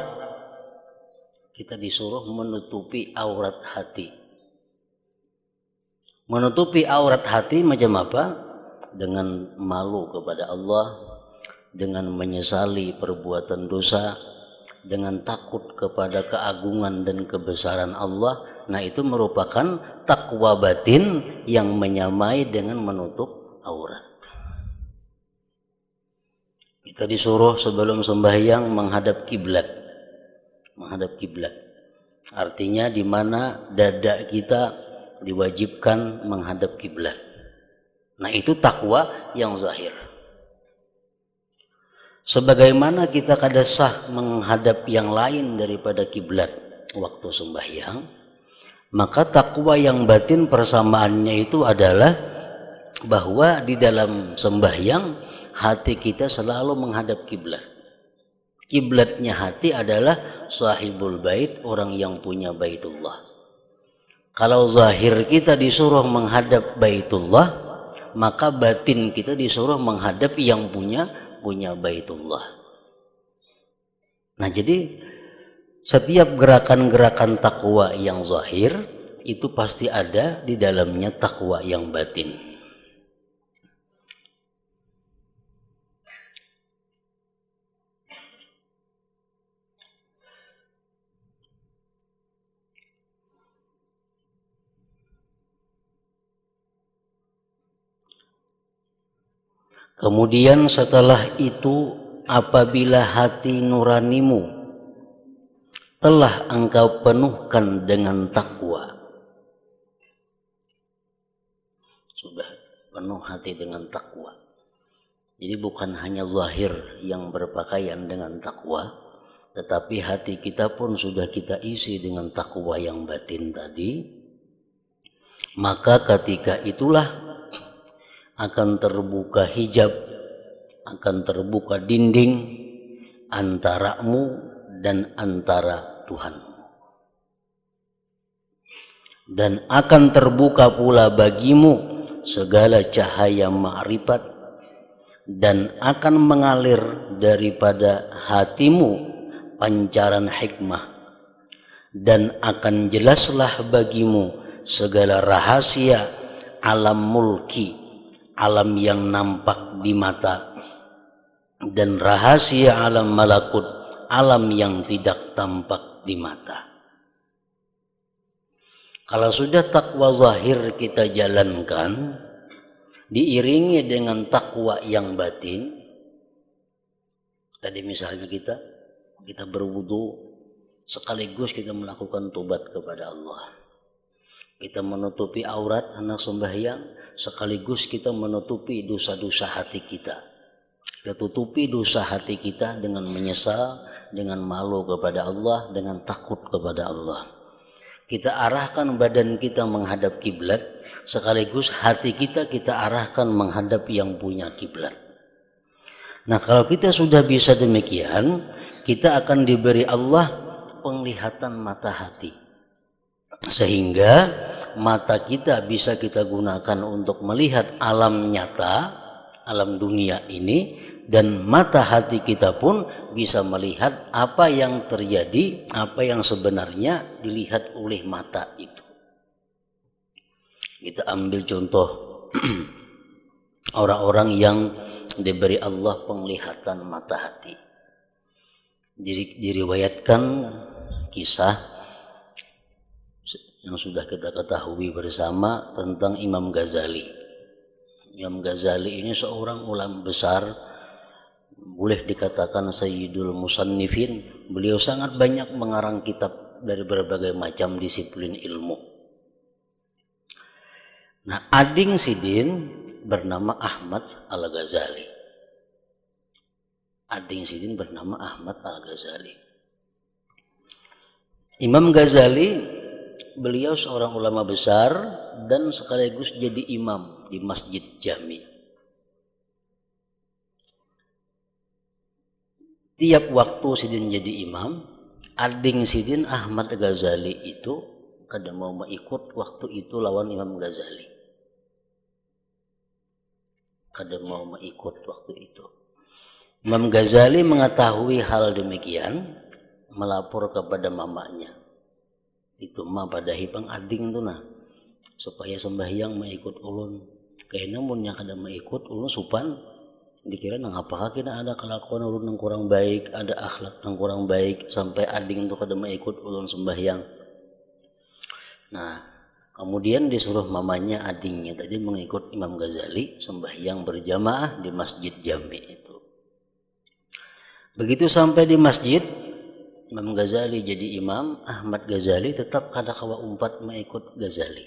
Kita disuruh menutupi aurat hati. Menutupi aurat hati macam apa? Dengan malu kepada Allah, dengan menyesali perbuatan dosa, dengan takut kepada keagungan dan kebesaran Allah. Nah, itu merupakan takwa batin yang menyamai dengan menutup aurat. Kita disuruh sebelum sembahyang menghadap kiblat. Menghadap kiblat artinya di mana dada kita diwajibkan menghadap kiblat. Nah, itu takwa yang zahir. Sebagaimana kita kada sah menghadap yang lain daripada kiblat waktu sembahyang, maka takwa yang batin persamaannya itu adalah bahwa di dalam sembahyang hati kita selalu menghadap kiblat. Kiblatnya hati adalah sahibul bait, orang yang punya baitullah. Kalau zahir kita disuruh menghadap baitullah, maka batin kita disuruh menghadap yang punya baitullah. Nah, jadi setiap gerakan-gerakan takwa yang zahir itu pasti ada di dalamnya takwa yang batin. Kemudian setelah itu, apabila hati nuranimu telah engkau penuhkan dengan takwa, sudah penuh hati dengan takwa. Jadi bukan hanya zahir yang berpakaian dengan takwa, tetapi hati kita pun sudah kita isi dengan takwa yang batin tadi. Maka ketika itulah akan terbuka hijab, akan terbuka dinding antaramu dan antara Tuhanmu. Dan akan terbuka pula bagimu segala cahaya ma'rifat, dan akan mengalir daripada hatimu pancaran hikmah, dan akan jelaslah bagimu segala rahasia alam mulki, alam yang nampak di mata, dan rahasia alam malakut, alam yang tidak tampak di mata. Kalau sudah takwa zahir kita jalankan, diiringi dengan takwa yang batin. Tadi misalnya kita berwudu, sekaligus kita melakukan tobat kepada Allah. Kita menutupi aurat hendak sembahyang, sekaligus kita menutupi dosa-dosa hati kita. Kita tutupi dosa hati kita dengan menyesal, dengan malu kepada Allah, dengan takut kepada Allah. Kita arahkan badan kita menghadap kiblat, sekaligus hati kita arahkan menghadap yang punya kiblat. Nah, kalau kita sudah bisa demikian, kita akan diberi Allah penglihatan mata hati, sehingga mata kita bisa kita gunakan untuk melihat alam nyata, alam dunia ini, dan mata hati kita pun bisa melihat apa yang terjadi, apa yang sebenarnya dilihat oleh mata itu. Kita ambil contoh orang-orang yang diberi Allah penglihatan mata hati. Diriwayatkan kisah yang sudah kita ketahui bersama tentang Imam Ghazali. Imam Ghazali ini seorang ulama besar, boleh dikatakan Sayyidul Musannifin. Beliau sangat banyak mengarang kitab dari berbagai macam disiplin ilmu. Nah, ading Sidin bernama Ahmad Al-Ghazali. Ading Sidin bernama Ahmad Al-Ghazali. Imam Ghazali, beliau seorang ulama besar dan sekaligus jadi imam di Masjid Jami. Tiap waktu Sidin jadi imam, ading Sidin Ahmad Ghazali itu kadang mau ikut waktu itu lawan Imam Ghazali. Kadang mau ikut waktu itu. Imam Ghazali mengetahui hal demikian, melapor kepada mamanya. Itu mah pada hipang ading tuh nah, supaya sembahyang mengikut ulun. Kayaknya munnya kadang mengikut ulun supan, dikira nang apakah kena ada kelakuan ulun yang kurang baik, ada akhlak yang kurang baik, sampai ading itu kadang mengikut ulun sembahyang. Nah, kemudian disuruh mamanya adingnya tadi mengikut Imam Ghazali sembahyang berjamaah di Masjid Jami itu. Begitu sampai di masjid, Imam Ghazali jadi imam, Ahmad Ghazali tetap kada kawa umpat mengikut Ghazali.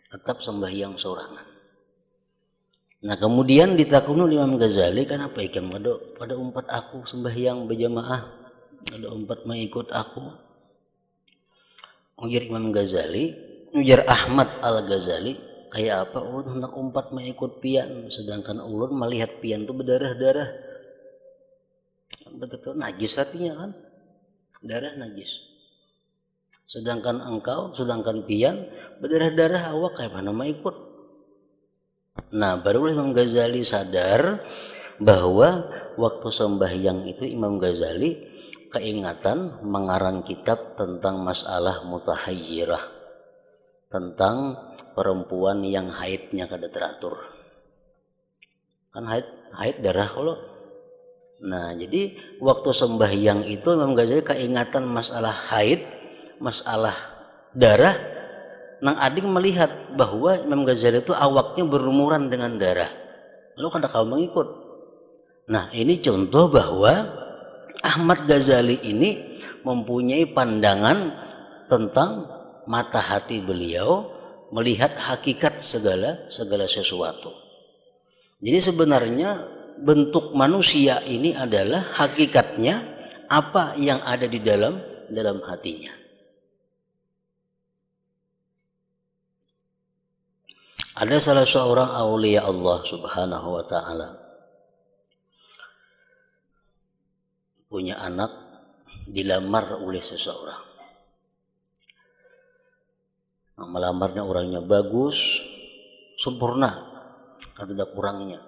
Tetap sembahyang sorangan. Nah, kemudian ditakunu Imam Ghazali, kenapa ikan pada umpat aku sembahyang berjamaah, ada umpat mengikut aku. Ujar Imam Ghazali, ujar Ahmad Al-Ghazali, kayak apa ulun hendak umpat mengikut pian, sedangkan ulun melihat pian itu berdarah-darah. Betul najis hatinya kan, darah najis. Sedangkan sedangkan pian berdarah-darah, awak kayak mana mau ikut. Nah, baru Imam Ghazali sadar bahwa waktu sembahyang itu Imam Ghazali keingatan mengarang kitab tentang masalah mutahayyirah, tentang perempuan yang haidnya kada teratur. Kan haid darah kalau. Nah, jadi waktu sembahyang itu Imam Ghazali keingatan masalah haid, masalah darah. Nang ading melihat bahwa Imam Ghazali itu awaknya berumuran dengan darah. Lalu kada kau mengikut. Nah, ini contoh bahwa Ahmad Ghazali ini mempunyai pandangan tentang mata hati beliau, melihat hakikat segala sesuatu. Jadi sebenarnya bentuk manusia ini adalah hakikatnya apa yang ada di dalam hatinya. Ada salah seorang aulia Allah Subhanahu wa taala punya anak, dilamar oleh seseorang. Nah, melamarnya orangnya bagus, sempurna, kata ada kurangnya.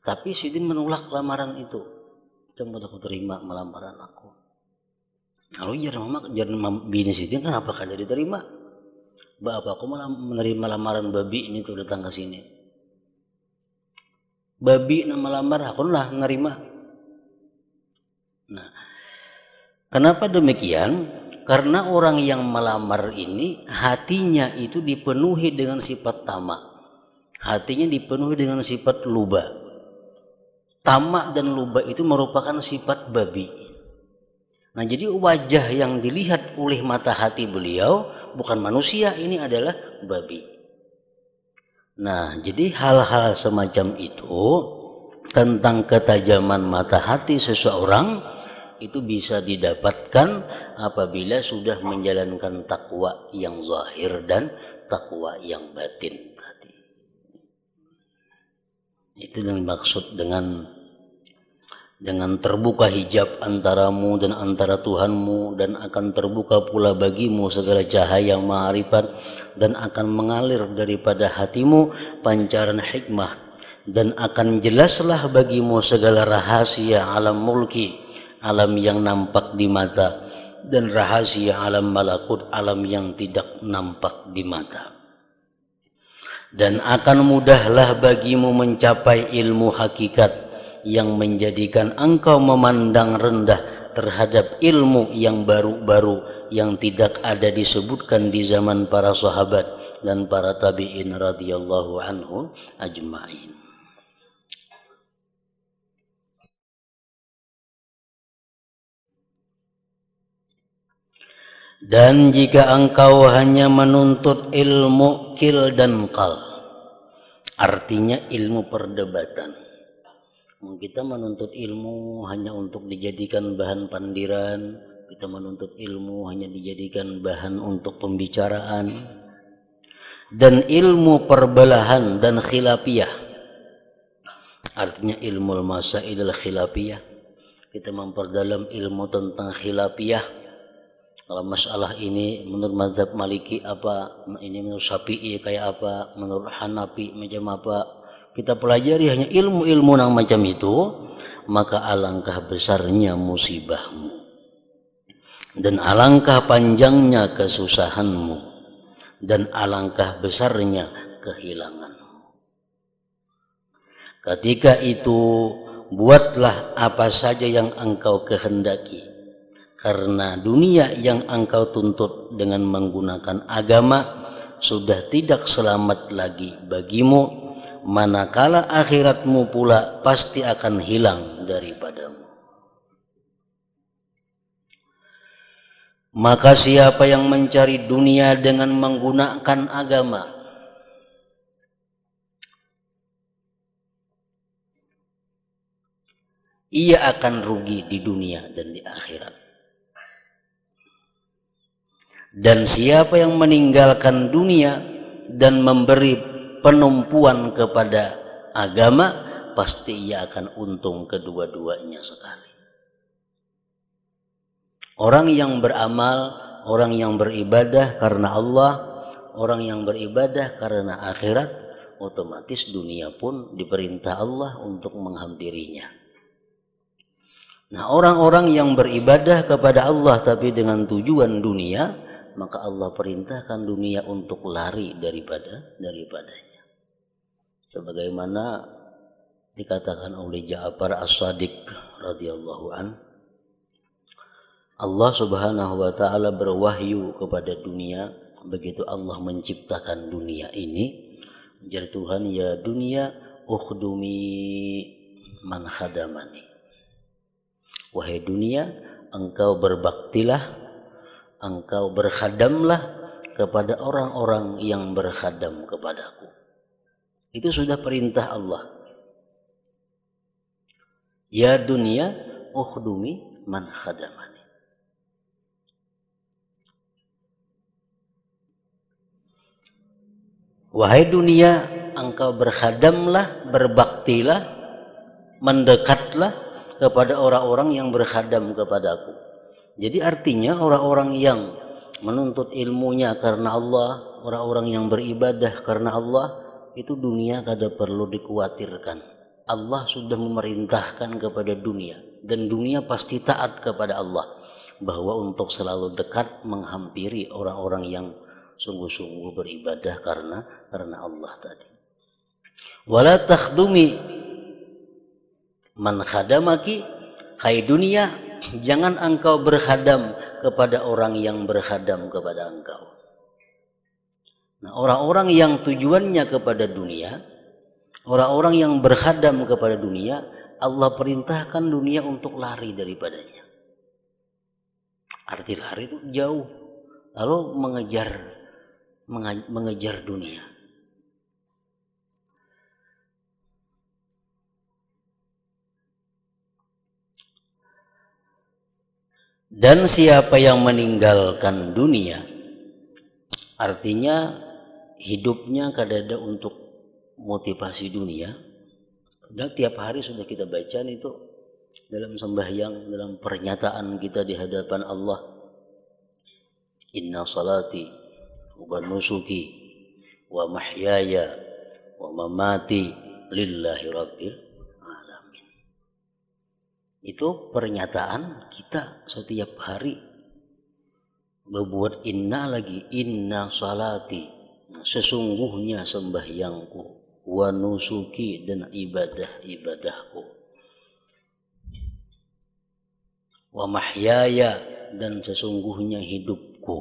Tapi Sidin menolak lamaran itu. Cuma aku terima melamar anakku. Lalu jangan bini Sidin kan apakah jadi diterima? Bapak aku malah menerima lamaran babi ini tuh datang ke sini. Babi nama lamar aku lah menerima. Nah, kenapa demikian? Karena orang yang melamar ini hatinya itu dipenuhi dengan sifat tamak. Hatinya dipenuhi dengan sifat luba. Tamak dan luba itu merupakan sifat babi. Nah, jadi wajah yang dilihat oleh mata hati beliau bukan manusia, ini adalah babi. Nah, jadi hal-hal semacam itu tentang ketajaman mata hati seseorang itu bisa didapatkan apabila sudah menjalankan takwa yang zahir dan takwa yang batin tadi. Itu yang dimaksud dengan terbuka hijab antaramu dan antara Tuhanmu, dan akan terbuka pula bagimu segala cahaya ma'rifat, dan akan mengalir daripada hatimu pancaran hikmah, dan akan jelaslah bagimu segala rahasia alam mulki, alam yang nampak di mata, dan rahasia alam malakut, alam yang tidak nampak di mata. Dan akan mudahlah bagimu mencapai ilmu hakikat yang menjadikan engkau memandang rendah terhadap ilmu yang baru-baru yang tidak ada disebutkan di zaman para sahabat dan para tabi'in radhiyallahu anhu ajma'in. Dan jika engkau hanya menuntut ilmu kil dan kal, artinya ilmu perdebatan. Kita menuntut ilmu hanya untuk dijadikan bahan pandiran, kita menuntut ilmu hanya dijadikan bahan untuk pembicaraan. Dan ilmu perbelahan dan khilafiyah, artinya ilmu masail khilafiyah, kita memperdalam ilmu tentang khilafiyah. Kalau masalah ini menurut mazhab Maliki apa, ini menurut Syafi'i kayak apa, menurut Hanafi macam apa, kita pelajari hanya ilmu-ilmu yang macam itu, maka alangkah besarnya musibahmu dan alangkah panjangnya kesusahanmu dan alangkah besarnya kehilanganmu. Ketika itu buatlah apa saja yang engkau kehendaki, karena dunia yang engkau tuntut dengan menggunakan agama sudah tidak selamat lagi bagimu, manakala akhiratmu pula pasti akan hilang daripadamu. Maka siapa yang mencari dunia dengan menggunakan agama, ia akan rugi di dunia dan di akhirat. Dan siapa yang meninggalkan dunia dan memberi penumpuan kepada agama, pasti ia akan untung kedua-duanya sekali. Orang yang beramal, orang yang beribadah karena Allah, orang yang beribadah karena akhirat, otomatis dunia pun diperintah Allah untuk menghampirinya. Nah, orang-orang yang beribadah kepada Allah tapi dengan tujuan dunia, maka Allah perintahkan dunia untuk lari daripadanya. Sebagaimana dikatakan oleh Ja'far As-Shadiq radhiyallahu an, Allah Subhanahu wa taala berwahyu kepada dunia begitu Allah menciptakan dunia ini. Jadi Tuhan, ya dunia ukhdumi man khadamani. Wahai dunia, engkau berbaktilah, engkau berkhadamlah kepada orang-orang yang berkhadam kepadaku. Itu sudah perintah Allah. Ya dunia ukhdumi man khadamani. Wahai dunia, engkau berkhadamlah, berbaktilah, mendekatlah kepada orang-orang yang berkhadam kepadaku. Jadi artinya orang-orang yang menuntut ilmunya karena Allah, orang-orang yang beribadah karena Allah, itu dunia kada perlu dikhawatirkan. Allah sudah memerintahkan kepada dunia, dan dunia pasti taat kepada Allah, bahwa untuk selalu dekat menghampiri orang-orang yang sungguh-sungguh beribadah karena Allah tadi. Wala takhdumi man khadamaki, hai dunia, jangan engkau berkhadam kepada orang yang berkhadam kepada engkau. Nah, orang-orang yang tujuannya kepada dunia, orang-orang yang berkhadam kepada dunia, Allah perintahkan dunia untuk lari daripadanya. Arti lari itu jauh, lalu mengejar dunia. Dan siapa yang meninggalkan dunia, artinya hidupnya kadada untuk motivasi dunia. Dan tiap hari sudah kita baca itu dalam sembahyang, dalam pernyataan kita di hadapan Allah. Inna salati wa nusuki wa mahyaya wa mamati lillahi rabbil alamin. Itu pernyataan kita setiap hari. Berbuat inna lagi, inna salati, sesungguhnya sembahyangku, wa nusuki, dan ibadah-ibadahku, wa mahyaya, dan sesungguhnya hidupku,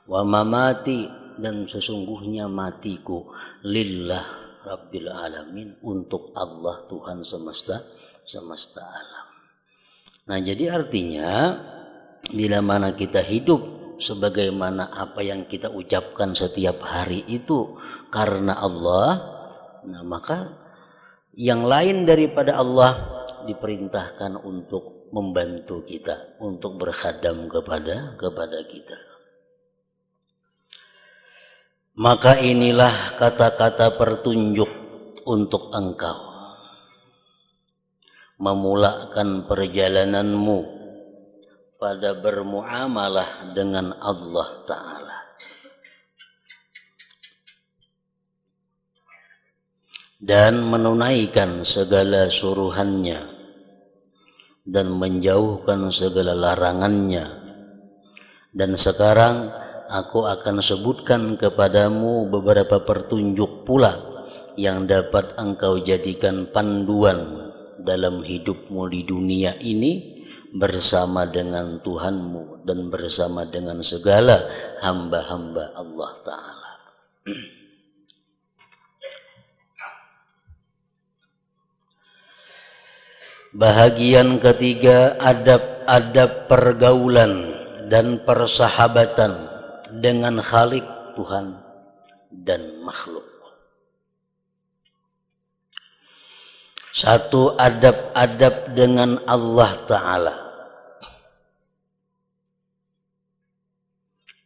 wa mamati, dan sesungguhnya matiku, lillah rabbil alamin, untuk Allah Tuhan semesta alam. Nah, jadi artinya bila mana kita hidup sebagaimana apa yang kita ucapkan setiap hari itu karena Allah, nah maka yang lain daripada Allah diperintahkan untuk membantu kita, untuk berkhadam kepada kita. Maka inilah kata-kata pertunjuk untuk engkau memulakan perjalananmu pada bermuamalah dengan Allah Ta'ala. Dan menunaikan segala suruhannya dan menjauhkan segala larangannya. Dan sekarang aku akan sebutkan kepadamu beberapa pertunjuk pula yang dapat engkau jadikan panduan dalam hidupmu di dunia ini bersama dengan Tuhanmu dan bersama dengan segala hamba-hamba Allah Ta'ala. Bahagian ketiga, adab-adab pergaulan dan persahabatan dengan Khalik Tuhan dan makhluk. Satu, adab-adab dengan Allah Ta'ala.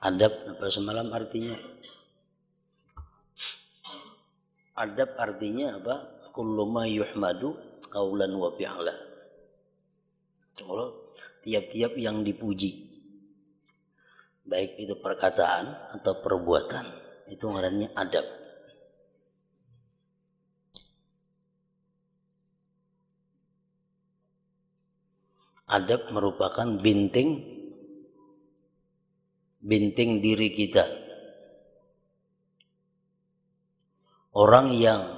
Adab apa semalam artinya? Adab artinya apa? Kullu ma yuhmadu qaulan wa fi'la. Tiap-tiap yang dipuji, baik itu perkataan atau perbuatan, itu ngarannya adab. Adab merupakan binting diri kita. Orang yang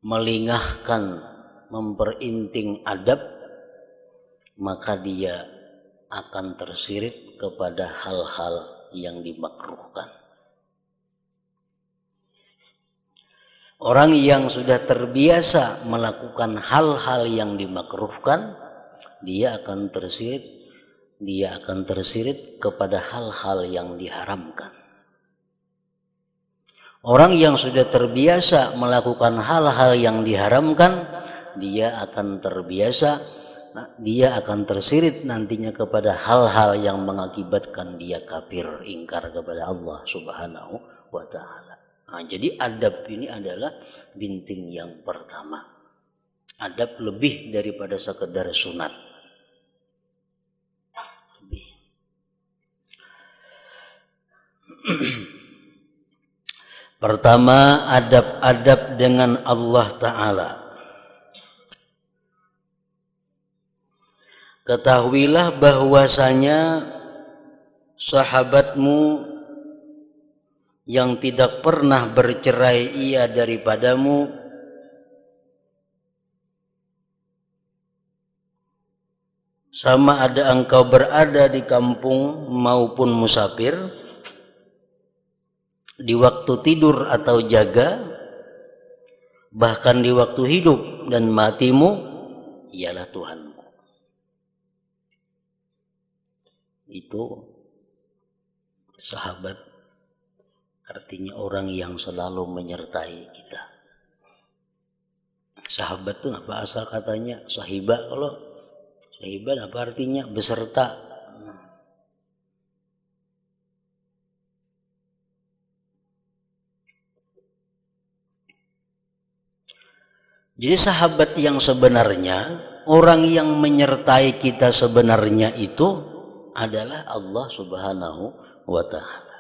melingahkan, memperinting adab, maka dia akan tersirit kepada hal-hal yang dimakruhkan. Orang yang sudah terbiasa melakukan hal-hal yang dimakruhkan, dia akan tersirit kepada hal-hal yang diharamkan. Orang yang sudah terbiasa melakukan hal-hal yang diharamkan, dia akan tersirit nantinya kepada hal-hal yang mengakibatkan dia kafir, ingkar kepada Allah Subhanahu wa Ta'ala. Nah, jadi adab ini adalah binting yang pertama. Adab lebih daripada sekedar sunat. Pertama, adab-adab dengan Allah Ta'ala. Ketahuilah bahwasanya sahabatmu yang tidak pernah bercerai ia daripadamu sama ada engkau berada di kampung maupun musafir, di waktu tidur atau jaga, bahkan di waktu hidup dan matimu, ialah Tuhanmu. Itu sahabat, artinya orang yang selalu menyertai kita. Sahabat itu apa asal katanya? Sahibah. Kalau sahibah apa artinya? Beserta. Jadi sahabat yang sebenarnya, orang yang menyertai kita sebenarnya itu adalah Allah Subhanahu wa Ta'ala.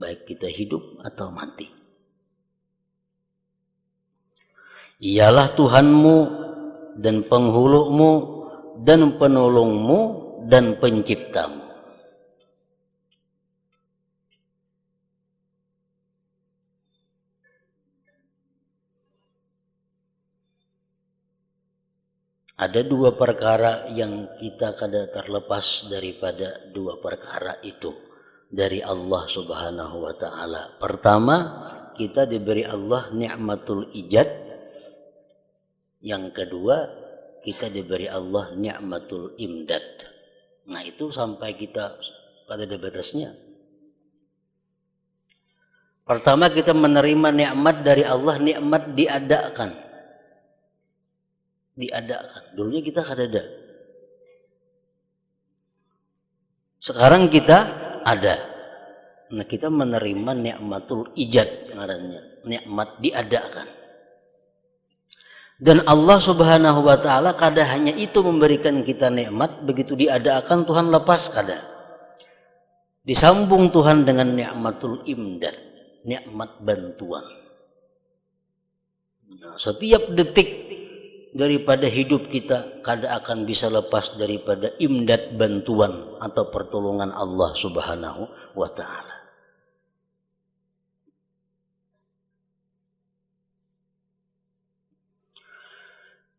Baik kita hidup atau mati. Ialah Tuhanmu dan penghulumu dan penolongmu dan penciptamu. Ada dua perkara yang kita kada terlepas daripada dua perkara itu dari Allah Subhanahu wa Ta'ala. Pertama, kita diberi Allah ni'matul ijad. Yang kedua, kita diberi Allah ni'matul imdad. Nah, itu sampai kita kada ada batasnya. Pertama, kita menerima nikmat dari Allah, nikmat diadakan. Dulunya kita kada ada. Sekarang kita ada. Nah, kita menerima nikmatul ijad, ngarannya, nikmat diadakan. Dan Allah Subhanahu wa Ta'ala kada hanya itu memberikan kita nikmat, begitu diadakan Tuhan lepas kada. Disambung Tuhan dengan nikmatul imdad, nikmat bantuan. Nah, setiap detik daripada hidup kita kada akan bisa lepas daripada imdad, bantuan atau pertolongan Allah Subhanahu wa Ta'ala.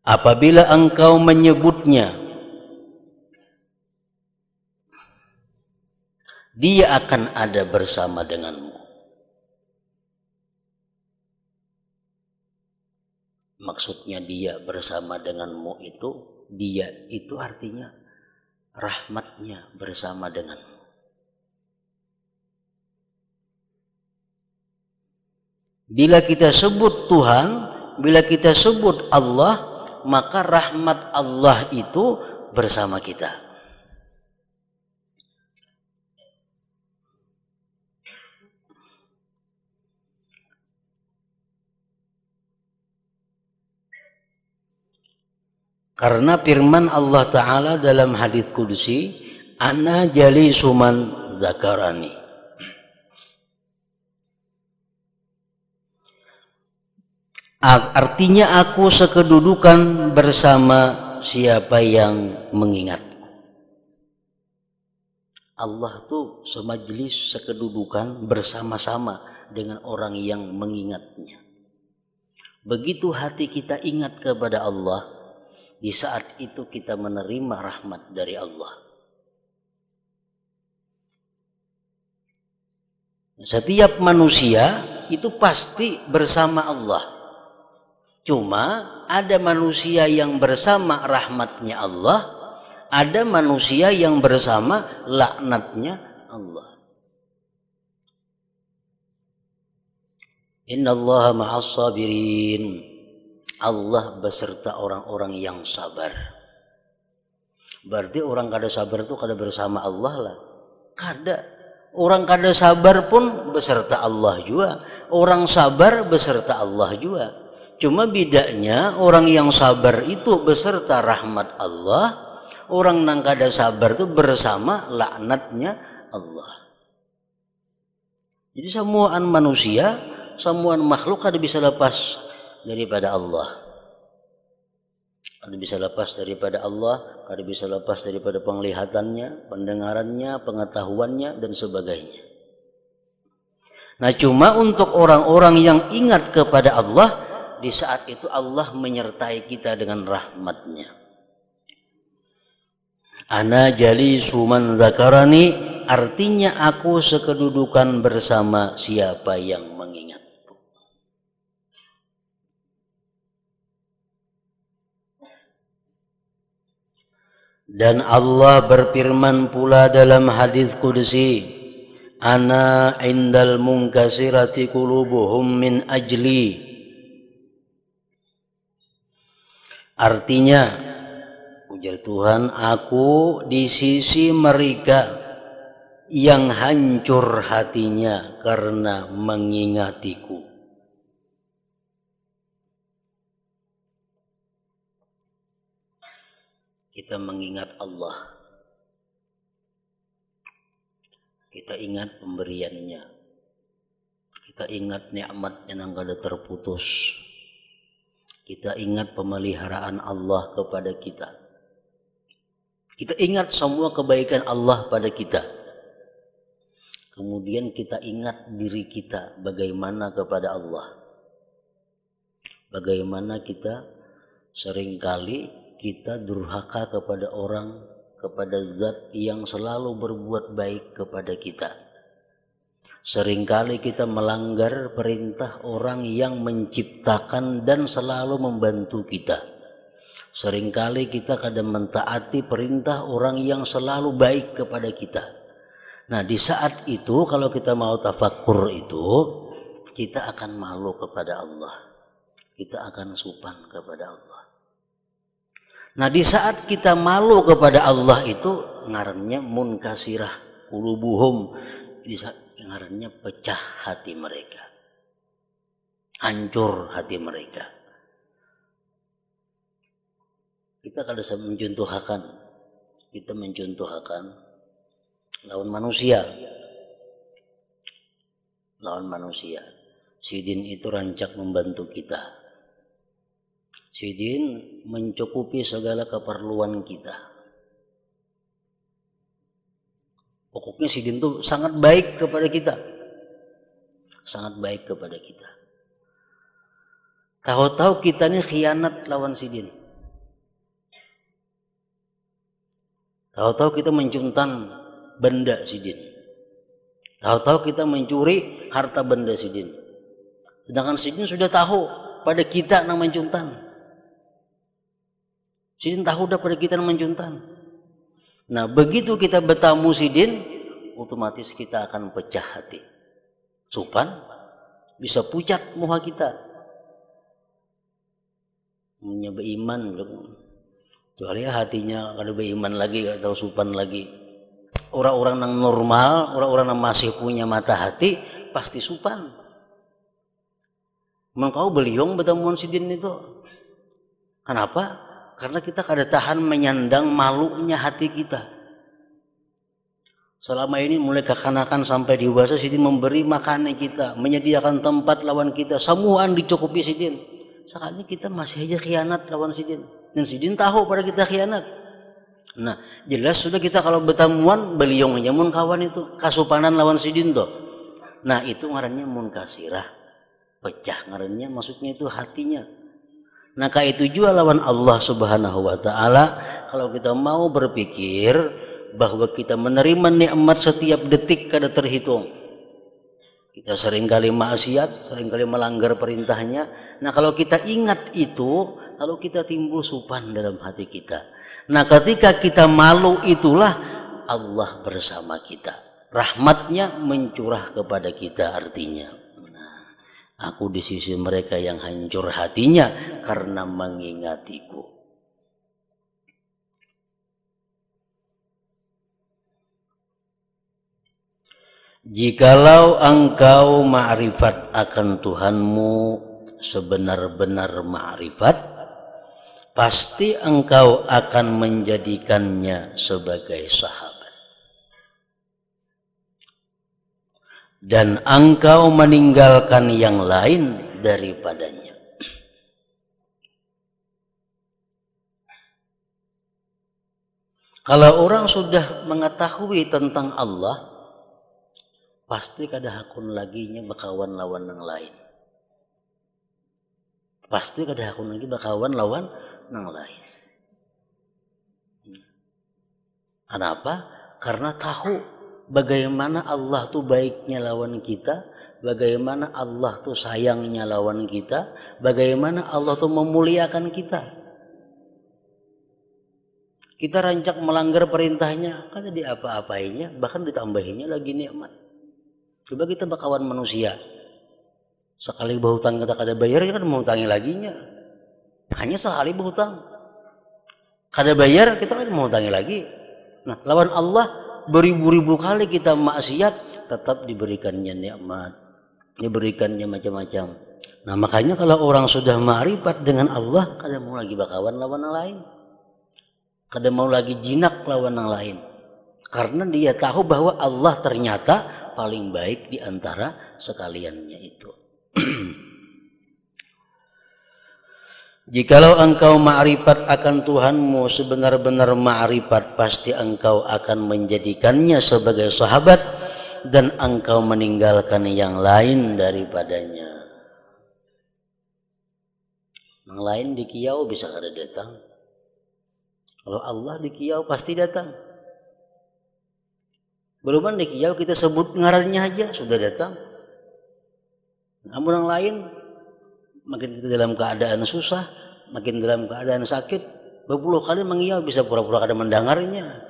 Apabila engkau menyebutnya, Dia akan ada bersama denganmu. Maksudnya Dia bersama denganmu itu, Dia itu artinya rahmatnya bersama denganmu. Bila kita sebut Tuhan, bila kita sebut Allah, maka rahmat Allah itu bersama kita. Karena firman Allah Ta'ala dalam hadits qudsi, ana jalisu man zakarani. Artinya aku sekedudukan bersama siapa yang mengingatku. Allah tuh semajlis, sekedudukan bersama-sama dengan orang yang mengingatnya. Begitu hati kita ingat kepada Allah, di saat itu kita menerima rahmat dari Allah. Setiap manusia itu pasti bersama Allah. Cuma ada manusia yang bersama rahmatnya Allah, ada manusia yang bersama laknatnya Allah. Innallaha ma'as sabirin. Allah beserta orang-orang yang sabar. Berarti orang kada sabar itu kada bersama Allah lah. Kada. Orang kada sabar pun beserta Allah juga. Orang sabar beserta Allah juga. Cuma bedanya orang yang sabar itu beserta rahmat Allah, orang yang kada sabar itu bersama laknatnya Allah. Jadi semuaan manusia, semuaan makhluk kada bisa lepas daripada Allah. Kada bisa lepas daripada Allah, kada bisa lepas daripada penglihatannya, pendengarannya, pengetahuannya dan sebagainya. Nah, cuma untuk orang-orang yang ingat kepada Allah, di saat itu Allah menyertai kita dengan rahmatnya. Ana jalisu man dzakarani, artinya aku sekedudukan bersama siapa yang mengingatku. Dan Allah berfirman pula dalam hadis qudsi, ana indal munkasirati qulubuhum min ajli. Artinya, ujar Tuhan, aku di sisi mereka yang hancur hatinya karena mengingatiku. Kita mengingat Allah, kita ingat pemberiannya, kita ingat nikmatnya yang kada terputus, kita ingat pemeliharaan Allah kepada kita, kita ingat semua kebaikan Allah pada kita. Kemudian kita ingat diri kita bagaimana kepada Allah, bagaimana kita seringkali kita durhaka kepada orang, kepada zat yang selalu berbuat baik kepada kita. Seringkali kita melanggar perintah orang yang menciptakan dan selalu membantu kita. Seringkali kita kadang mentaati perintah orang yang selalu baik kepada kita. Nah, di saat itu kalau kita mau tafakkur itu, kita akan malu kepada Allah. Kita akan sopan kepada Allah. Nah, di saat kita malu kepada Allah itu ngarannya munkasirah qulubuhum, di saat ngarannya pecah hati mereka, hancur hati mereka. Kita kada mencontohkan, kita mencontohkan lawan manusia. Sidin itu rancak membantu kita. Sidin mencukupi segala keperluan kita. Pokoknya Sidin itu sangat baik kepada kita. Sangat baik kepada kita. Tahu-tahu kita ini khianat lawan Sidin. Tahu-tahu kita mencuntan benda Sidin. Tahu-tahu kita mencuri harta benda Sidin. Sedangkan Sidin sudah tahu pada kita yang mencuntan. Sidin tahu dah pada kita yang mencuntan. Nah, begitu kita bertamu Sidin, otomatis kita akan pecah hati. Sopan, bisa pucat muka kita. Punya beriman, kecuali hatinya kada beriman lagi, kada tahu sopan lagi. Orang-orang yang normal, orang-orang yang masih punya mata hati, pasti sopan. Mengkau beliung bertemuan Sidin itu. Kenapa? Karena kita kada tahan menyandang malunya hati kita. Selama ini mulai kekanakan sampai dewasa, Sidin memberi makanan kita, menyediakan tempat lawan kita, semuaan dicukupi Sidin. Sekali kita masih aja khianat lawan Sidin, dan Sidin tahu pada kita khianat. Nah, jelas sudah kita kalau bertemuan beliung aja mun kawan itu kasupanan lawan Sidin tuh. Nah, itu ngarannya munkasirah, pecah ngarannya, maksudnya itu hatinya. Nah, kayak itu juga lawan Allah Subhanahu wa taala. Kalau kita mau berpikir bahwa kita menerima nikmat setiap detik kada terhitung. Kita seringkali maksiat, seringkali melanggar perintahnya. Nah, kalau kita ingat itu, lalu kita timbul sopan dalam hati kita. Nah, ketika kita malu itulah Allah bersama kita. Rahmatnya mencurah kepada kita artinya. Aku di sisi mereka yang hancur hatinya karena mengingatiku. Jikalau engkau ma'rifat akan Tuhanmu sebenar-benar ma'rifat, pasti engkau akan menjadikannya sebagai sahabat. Dan engkau meninggalkan yang lain daripadanya. Kalau orang sudah mengetahui tentang Allah, pasti kada hakun laginya bakawan lawan yang lain. Pasti kada hakun lagi bakawan lawan yang lain. Kenapa? Karena tahu bagaimana Allah tuh baiknya lawan kita, bagaimana Allah tuh sayangnya lawan kita, bagaimana Allah tuh memuliakan kita. Kita rancak melanggar perintahnya, kan jadi apa-apainya, bahkan ditambahinya lagi nikmat. Coba kita bakawan manusia, sekali berhutang kita kada bayar, kan mau hutangi laginya. Hanya sekali berhutang, kada bayar kita kan mau hutangi lagi. Nah, lawan Allah beribu-ribu kali kita maksiat, tetap diberikannya nikmat, diberikannya macam-macam. Nah, makanya kalau orang sudah ma'rifat dengan Allah, kada mau lagi bakawan lawan yang lain, kada mau lagi jinak lawan yang lain, karena dia tahu bahwa Allah ternyata paling baik di antara sekaliannya itu. Jikalau engkau ma'rifat akan Tuhanmu sebenar-benar ma'rifat, pasti engkau akan menjadikannya sebagai sahabat dan engkau meninggalkan yang lain daripadanya. Yang lain di kiau bisa kada datang, kalau Allah di kiau pasti datang. Belum di kiau kita sebut ngarannya aja sudah datang. Namun yang lain, makin kita dalam keadaan susah, makin dalam keadaan sakit, berpuluh kali mengiau bisa pura-pura kada mendengarnya.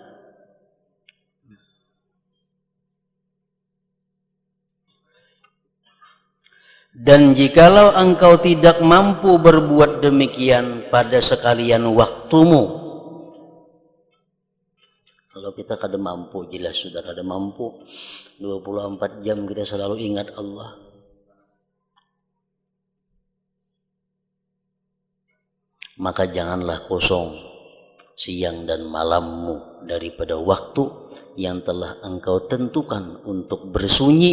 Dan jikalau engkau tidak mampu berbuat demikian pada sekalian waktumu, kalau kita kada mampu, jelas sudah kada mampu, 24 jam kita selalu ingat Allah, maka janganlah kosong siang dan malammu daripada waktu yang telah engkau tentukan untuk bersunyi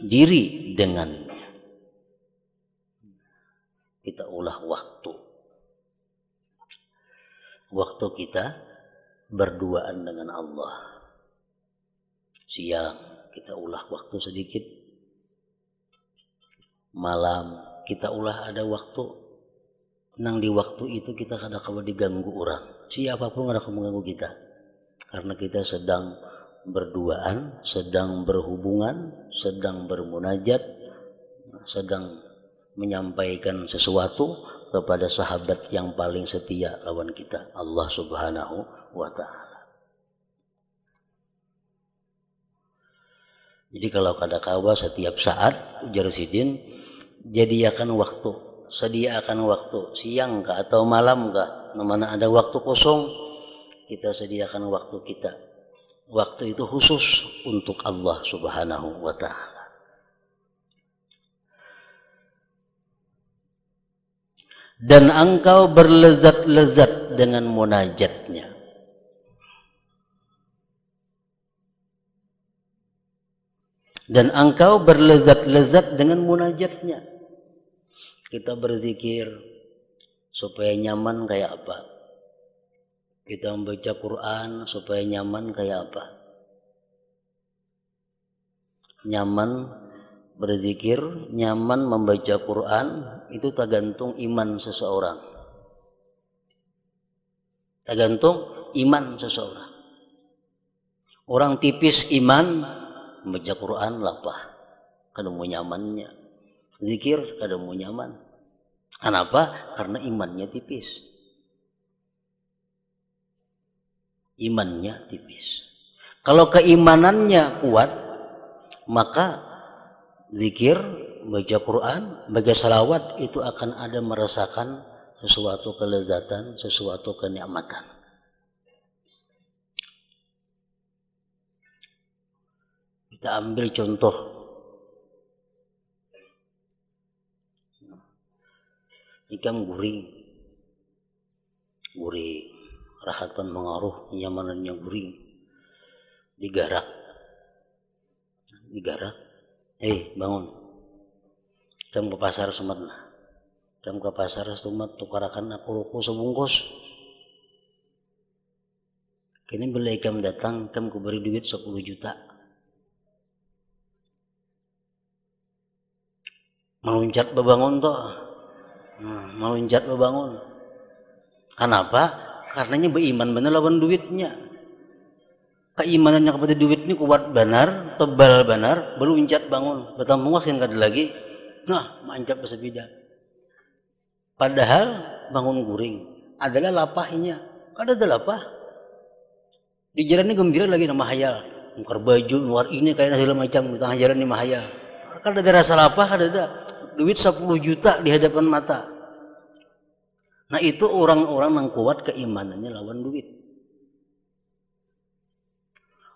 diri dengannya. Kita ulah waktu kita berduaan dengan Allah. Siang kita ulah waktu sedikit, malam kita ulah ada waktu. Nang di waktu itu kita kada kawa diganggu orang, siapapun kada kawa mengganggu kita, karena kita sedang berduaan, sedang berhubungan, sedang bermunajat, sedang menyampaikan sesuatu kepada sahabat yang paling setia lawan kita, Allah Subhanahu wa Ta'ala. Jadi kalau kada kawa setiap saat, ujar Sidin, jadiakan waktu, sediakan waktu, siang kah atau malam kah, mana ada waktu kosong, kita sediakan waktu kita. Waktu itu khusus untuk Allah Subhanahu wa Ta'ala. Dan engkau berlezat-lezat dengan munajatnya. Dan engkau berlezat-lezat dengan munajatnya. Kita berzikir supaya nyaman kayak apa? Kita membaca Quran supaya nyaman kayak apa? Nyaman berzikir, nyaman membaca Quran, itu tergantung iman seseorang. Tergantung iman seseorang. Orang tipis iman, membaca Quran lapah, kada mau nyamannya. Zikir kada mau nyaman. Kenapa? Karena imannya tipis. Imannya tipis. Kalau keimanannya kuat, maka zikir, baca Quran, baca salawat itu akan ada merasakan sesuatu kelezatan, sesuatu kenikmatan. Kita ambil contoh ikam guring, rahatan mengaruh, nyamanannya guring, digarak, bangun, jam ke pasar sumat lah, jam ke pasar sumat tukarakan aku ruku sebungkus. Kini bila ikam datang, ikam kuberi duit 10 juta. Meluncat bebangun toh, meluncat bebangun. Kenapa? Karenanya beriman bener lawan duitnya. keimanannya kepada duit ini kuat benar, tebal benar, beluncat bangun, betang muas kan kada lagi, nah mancap bersepeda. Padahal bangun guring adalah lapahnya, kada ada lapah. Di jalan ini gembira lagi nama hayal, nukar baju, luar ini kayak segala macam di tengah jalan ini mahayal. Kada ada rasa lapah, kada ada. Duit 10 juta di hadapan mata. Nah itu orang-orang yang kuat keimanannya lawan duit.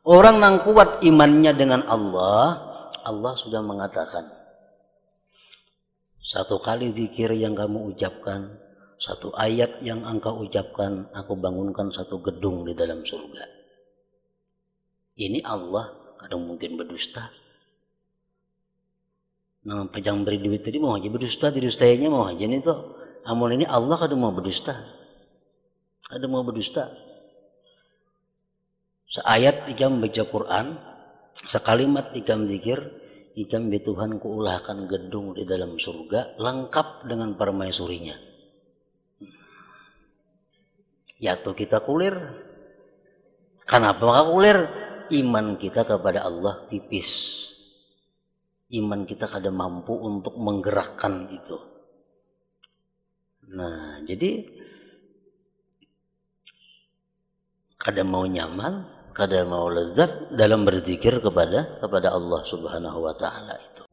Orang yang kuat imannya dengan Allah, Allah sudah mengatakan, satu kali zikir yang kamu ucapkan, satu ayat yang engkau ucapkan, aku bangunkan satu gedung di dalam surga. Ini Allah kadang mungkin berdusta. Nah, pajang beri duit tadi mau aja berdusta, didustainya mau aja nih tuh. Amun ini Allah kadang mau berdusta. Kadang mau berdusta. Seayat ikam baca Quran, sekalimat ikam zikir, ikam be Tuhan kuulahkan gedung di dalam surga lengkap dengan permaisurinya. Ya tuh kita kulir. Kenapa maka kulir? Iman kita kepada Allah tipis. Iman kita kada mampu untuk menggerakkan itu. Nah, jadi kada mau nyaman, kada mau lezat dalam berzikir kepada Allah Subhanahu wa taala itu.